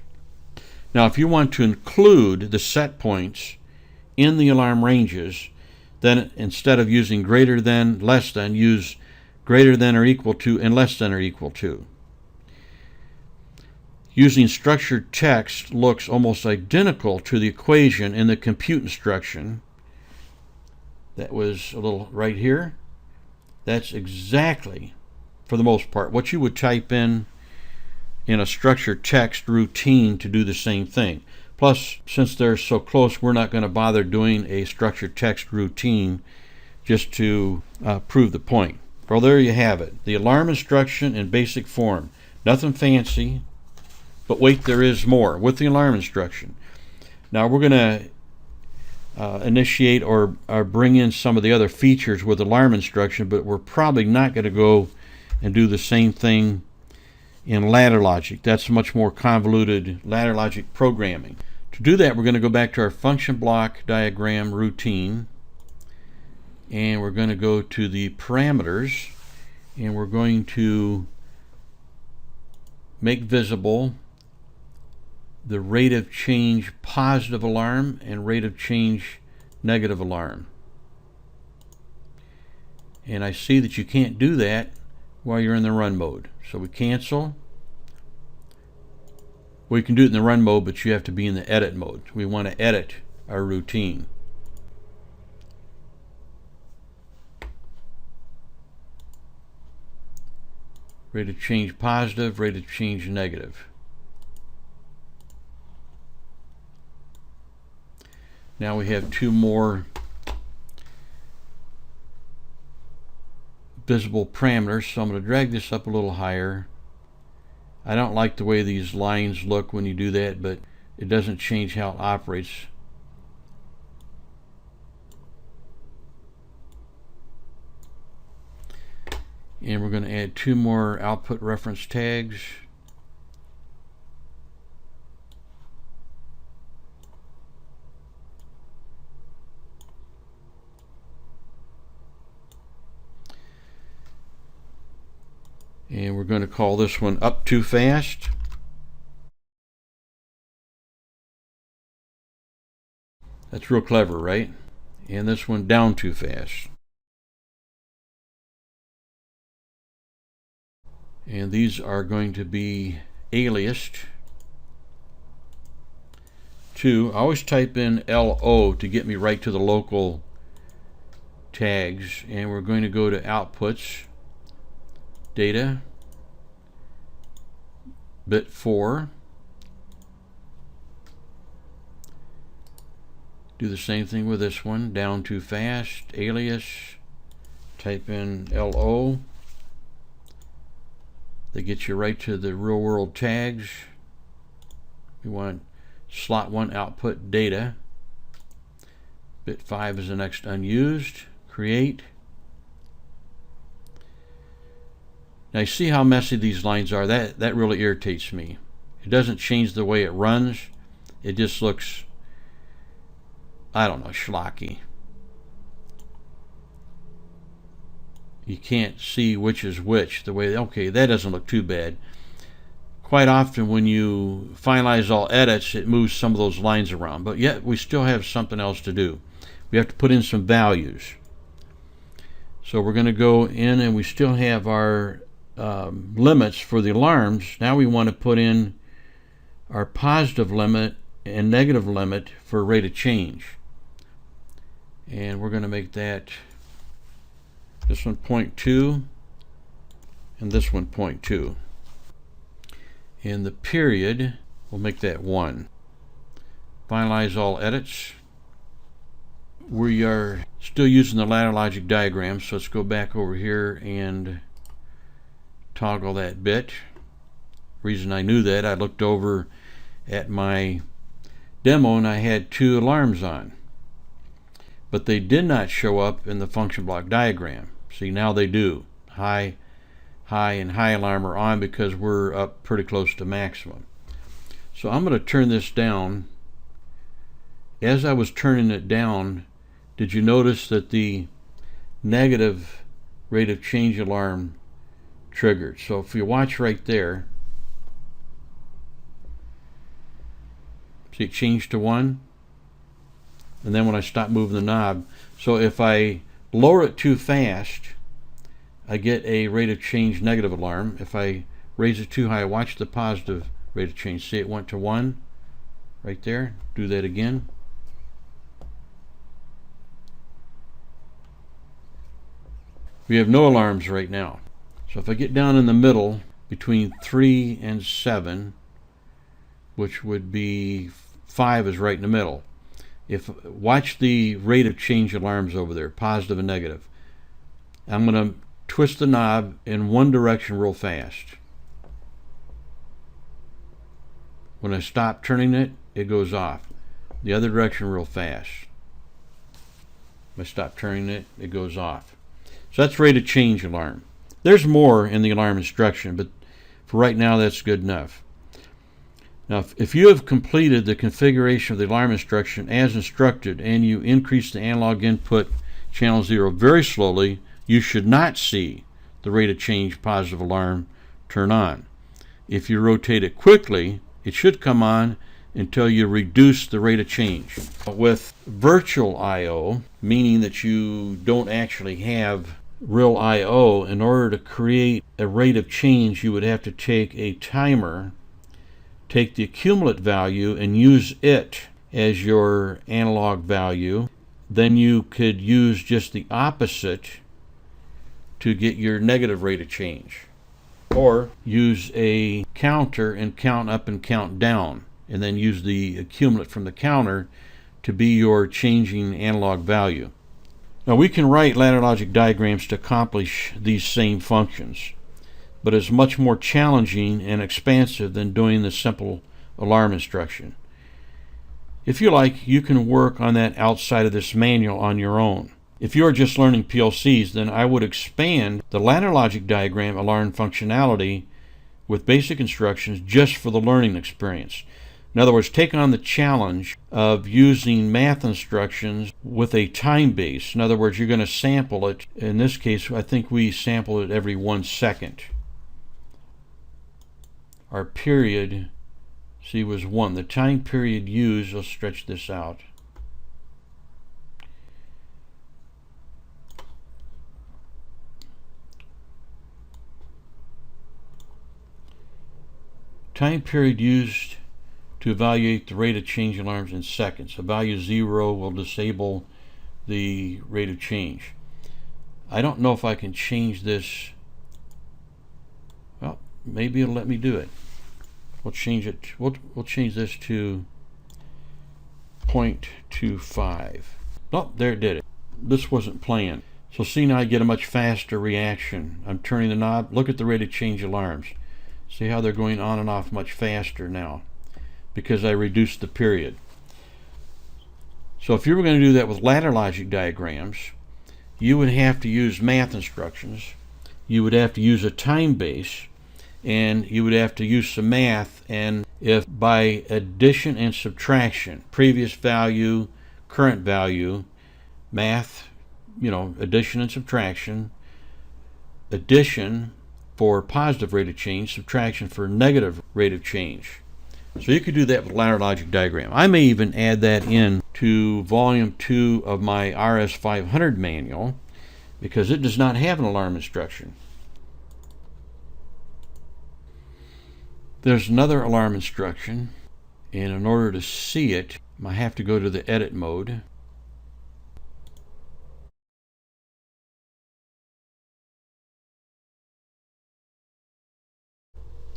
Now if you want to include the set points in the alarm ranges, then instead of using greater than, less than, use greater than or equal to and less than or equal to. Using structured text looks almost identical to the equation in the compute instruction. That was a little right here. That's exactly, for the most part, what you would type in a structured text routine to do the same thing. Plus, since they're so close, we're not going to bother doing a structured text routine just to prove the point. Well, there you have it. The alarm instruction in basic form. Nothing fancy, but wait, there is more with the alarm instruction. Now we're going to initiate or bring in some of the other features with alarm instruction, but we're probably not going to go and do the same thing in ladder logic. That's much more convoluted ladder logic programming. To do that, we're going to go back to our function block diagram routine, and we're going to go to the parameters, and we're going to make visible the rate of change positive alarm and rate of change negative alarm. And I see that you can't do that while you're in the run mode. So we cancel. We can do it in the run mode, but you have to be in the edit mode. We want to edit our routine. Rate of change positive, rate of change negative. Now we have 2 more visible parameters, so I'm going to drag this up a little higher. I don't like the way these lines look when you do that, but it doesn't change how it operates. And we're going to add 2 more output reference tags. And we're going to call this one up too fast. That's real clever, right? And this one down too fast. And these are going to be aliased to, I always type in LO to get me right to the local tags, and we're going to go to outputs, data, bit 4. Do the same thing with this one, down too fast, alias, type in LO. They get you right to the real world tags. We want slot 1 output data. Bit 5 is the next unused. Create. Now you see how messy these lines are. That really irritates me. It doesn't change the way it runs. It just looks, I don't know, schlocky. You can't see which is which. The way, okay, that doesn't look too bad. Quite often when you finalize all edits, it moves some of those lines around, but yet we still have something else to do. We have to put in some values. So we're going to go in, and we still have our limits for the alarms. Now we want to put in our positive limit and negative limit for rate of change. And we're going to make that, this one 0.2 and this one 0.2. And the period, we'll make that 1. Finalize all edits. We are still using the ladder logic diagram, so let's go back over here and toggle that bit. Reason I knew that, I looked over at my demo and I had 2 alarms on, but they did not show up in the function block diagram. See, now they do. High and high alarm are on because we're up pretty close to maximum. So I'm going to turn this down. As I was turning it down, did you notice that the negative rate of change alarm triggered? So if you watch right there, see it changed to 1, and then when I stop moving the knob, so if I lower it too fast, I get a rate of change negative alarm. If I raise it too high, watch the positive rate of change. See, it went to 1 right there. Do that again. We have no alarms right now. So if I get down in the middle between 3 and 7, which would be 5 is right in the middle. Watch the rate of change alarms over there, positive and negative. I'm going to twist the knob in one direction real fast. When I stop turning it, it goes off. The other direction real fast. When I stop turning it, it goes off. So that's rate of change alarm. There's more in the alarm instruction, but for right now that's good enough. Now, if you have completed the configuration of the alarm instruction as instructed and you increase the analog input channel 0 very slowly, you should not see the rate of change positive alarm turn on. If you rotate it quickly, it should come on until you reduce the rate of change. With virtual I/O, meaning that you don't actually have real I/O, in order to create a rate of change, you would have to take a timer, take the accumulate value and use it as your analog value. Then you could use just the opposite to get your negative rate of change. Or use a counter and count up and count down, and then use the accumulate from the counter to be your changing analog value. Now we can write ladder logic diagrams to accomplish these same functions, but it's much more challenging and expansive than doing the simple alarm instruction. If you like, you can work on that outside of this manual on your own. If you are just learning PLCs, then I would expand the ladder logic diagram alarm functionality with basic instructions just for the learning experience. In other words, take on the challenge of using math instructions with a time base. In other words, you're going to sample it. In this case, I think we sample it every 1 second. Our period, see, was 1. The time period used, let's stretch this out. Time period used to evaluate the rate of change alarms in seconds. A value 0 will disable the rate of change. I don't know if I can change this. Well, maybe it'll let me do it. We'll change it. We'll change this to 0.25. Oh, there it did it. This wasn't planned. So see, now I get a much faster reaction. I'm turning the knob. Look at the rate of change alarms. See how they're going on and off much faster now because I reduced the period. So if you were going to do that with ladder logic diagrams, you would have to use math instructions. You would have to use a time base, and you would have to use some math. And if by addition and subtraction, previous value, current value, math, addition and subtraction, addition for positive rate of change, subtraction for negative rate of change. So you could do that with ladder logic diagram. I may even add that in to volume 2 of my RS500 manual because it does not have an alarm instruction. There's another alarm instruction, and in order to see it, I have to go to the edit mode.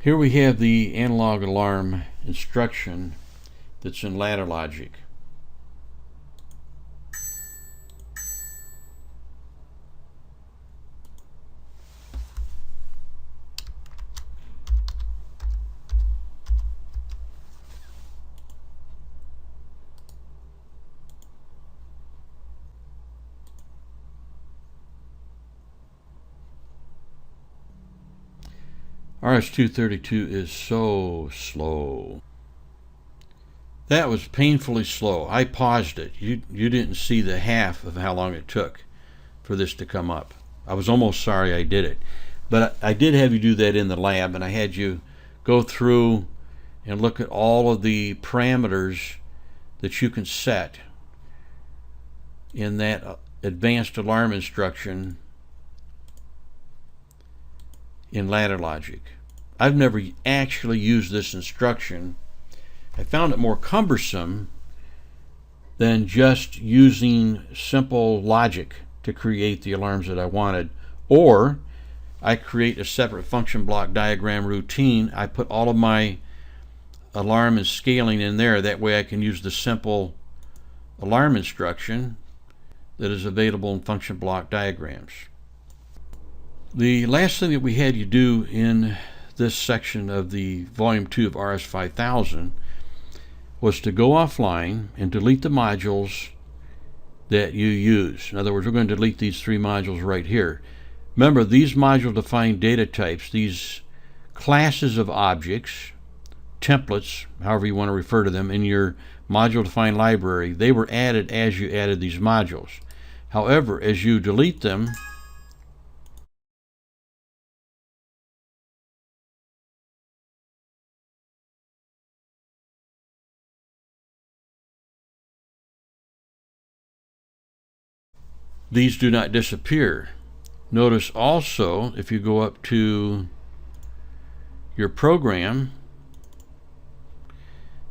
Here we have the analog alarm instruction that's in ladder logic. RS-232 is so slow. That was painfully slow. I paused it. You didn't see the half of how long it took for this to come up. I was almost sorry I did it. But I did have you do that in the lab, and I had you go through and look at all of the parameters that you can set in that advanced alarm instruction in ladder logic. I've never actually used this instruction. I found it more cumbersome than just using simple logic to create the alarms that I wanted. Or I create a separate function block diagram routine. I put all of my alarm and scaling in there. That way I can use the simple alarm instruction that is available in function block diagrams. The last thing that we had you do in this section of the volume 2 of RS5000 was to go offline and delete the modules that you use. In other words, we're going to delete these 3 modules right here. Remember, these modules define data types, these classes of objects, templates, however you want to refer to them, in your module defined library. They were added as you added these modules. However, as you delete them, these do not disappear. Notice also, if you go up to your program,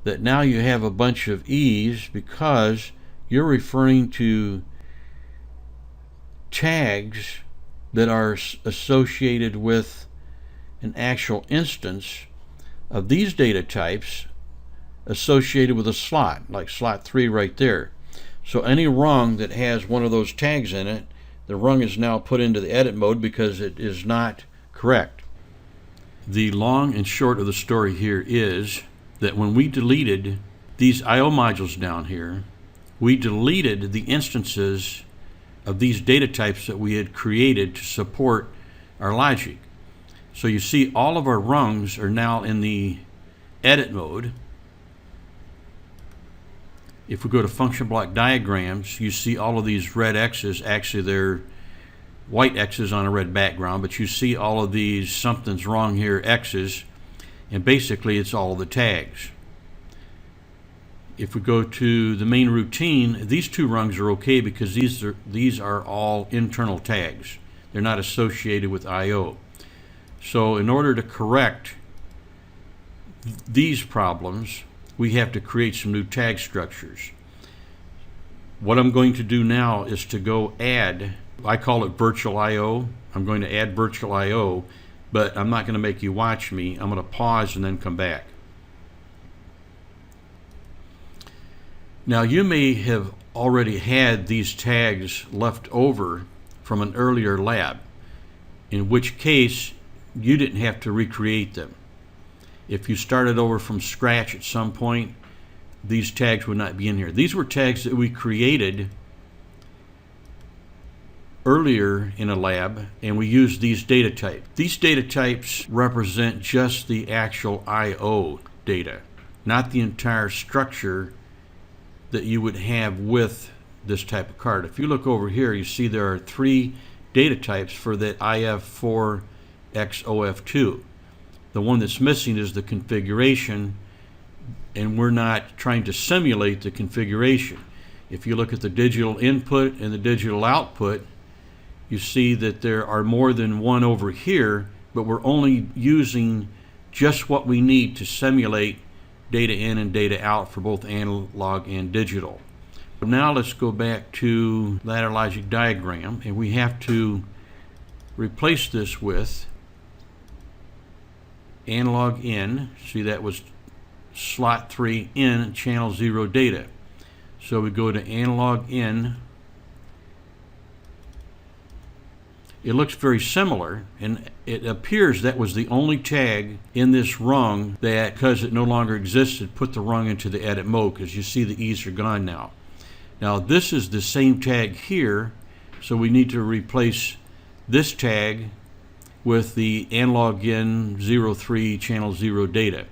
that now you have a bunch of E's because you're referring to tags that are associated with an actual instance of these data types associated with a slot, like slot 3 right there. So any rung that has one of those tags in it, the rung is now put into the edit mode because it is not correct. The long and short of the story here is that when we deleted these I/O modules down here, we deleted the instances of these data types that we had created to support our logic. So you see all of our rungs are now in the edit mode. If we go to function block diagrams, you see all of these red X's. Actually, they're white X's on a red background, but you see all of these something's wrong here X's, and basically it's all of the tags. If we go to the main routine, these 2 rungs are okay because these are all internal tags. They're not associated with I/O. So in order to correct these problems, we have to create some new tag structures. What I'm going to do now is to go add, I call it virtual I/O. I'm going to add virtual I/O, but I'm not going to make you watch me. I'm going to pause and then come back. Now, you may have already had these tags left over from an earlier lab, in which case you didn't have to recreate them. If you started over from scratch at some point, these tags would not be in here. These were tags that we created earlier in a lab, and we used these data types. These data types represent just the actual I/O data, not the entire structure that you would have with this type of card. If you look over here, you see there are 3 data types for that IF4XOF2. The one that's missing is the configuration, and we're not trying to simulate the configuration. If you look at the digital input and the digital output, you see that there are more than one over here, but we're only using just what we need to simulate data in and data out for both analog and digital. Now let's go back to ladder logic diagram, and we have to replace this with analog in. See, that was slot 3 in channel 0 data. So we go to analog in. It looks very similar, and it appears that was the only tag in this rung that, because it no longer existed, put the rung into the edit mode, because you see the E's are gone now. Now this is the same tag here, so we need to replace this tag with the analog in 03 channel 0 data.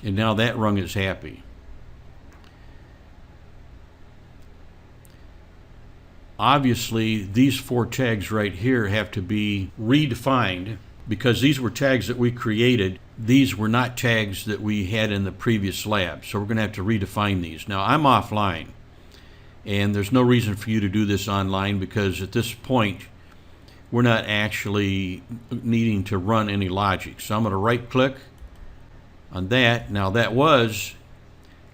And now that rung is happy. Obviously, these 4 tags right here have to be redefined, because these were tags that we created. These were not tags that we had in the previous lab, so we're going to have to redefine these. Now, I'm offline, and there's no reason for you to do this online, because at this point, we're not actually needing to run any logic. So I'm going to right-click on that. Now that was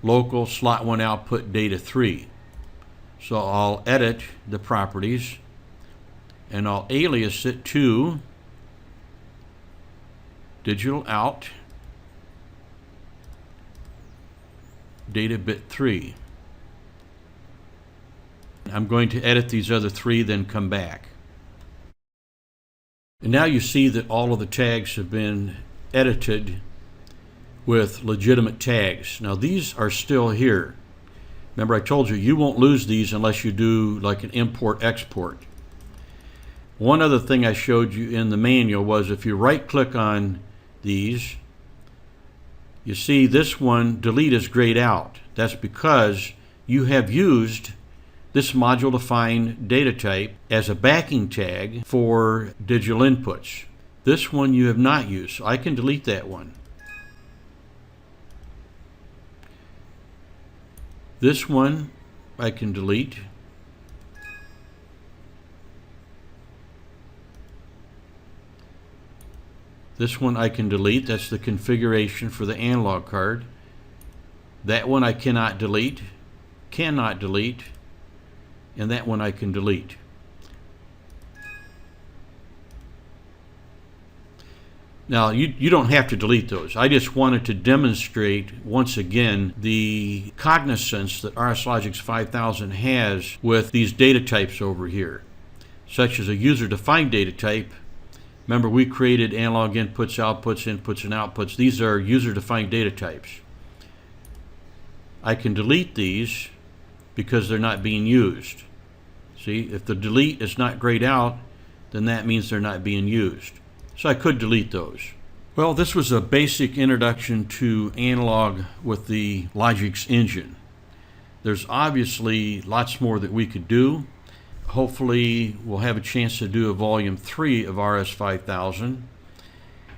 local slot 1 output data 3. So I'll edit the properties and I'll alias it to digital out data bit 3. I'm going to edit these other 3, then come back. And now you see that all of the tags have been edited with legitimate tags. Now these are still here. Remember, I told you, you won't lose these unless you do like an import-export. One other thing I showed you in the manual was if you right-click on these, you see this one, delete is grayed out. That's because you have used this module-defined data type as a backing tag for digital inputs. This one you have not used, so I can delete that one. This one I can delete. This one I can delete. That's the configuration for the analog card. That one I cannot delete, and that one I can delete. Now, you don't have to delete those. I just wanted to demonstrate, once again, the cognizance that RSLogix 5000 has with these data types over here, such as a user-defined data type. Remember, we created analog inputs, outputs, inputs, and outputs. These are user-defined data types. I can delete these because they're not being used. See, if the delete is not grayed out, then that means they're not being used. So I could delete those. Well, this was a basic introduction to analog with the Logix engine. There's obviously lots more that we could do. hopefully we'll have a chance to do a volume 3 of RS5000,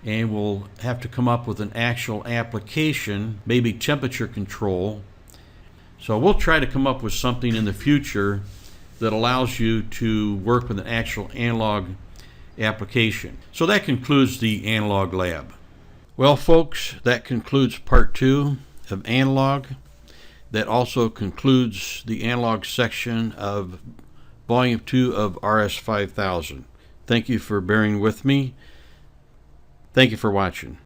and we'll have to come up with an actual application, maybe temperature control. So we'll try to come up with something in the future that allows you to work with an actual analog application. So that concludes the analog lab. Well, folks, that concludes part 2 of analog. That also concludes the analog section of volume 2 of RS5000. Thank you for bearing with me. Thank you for watching.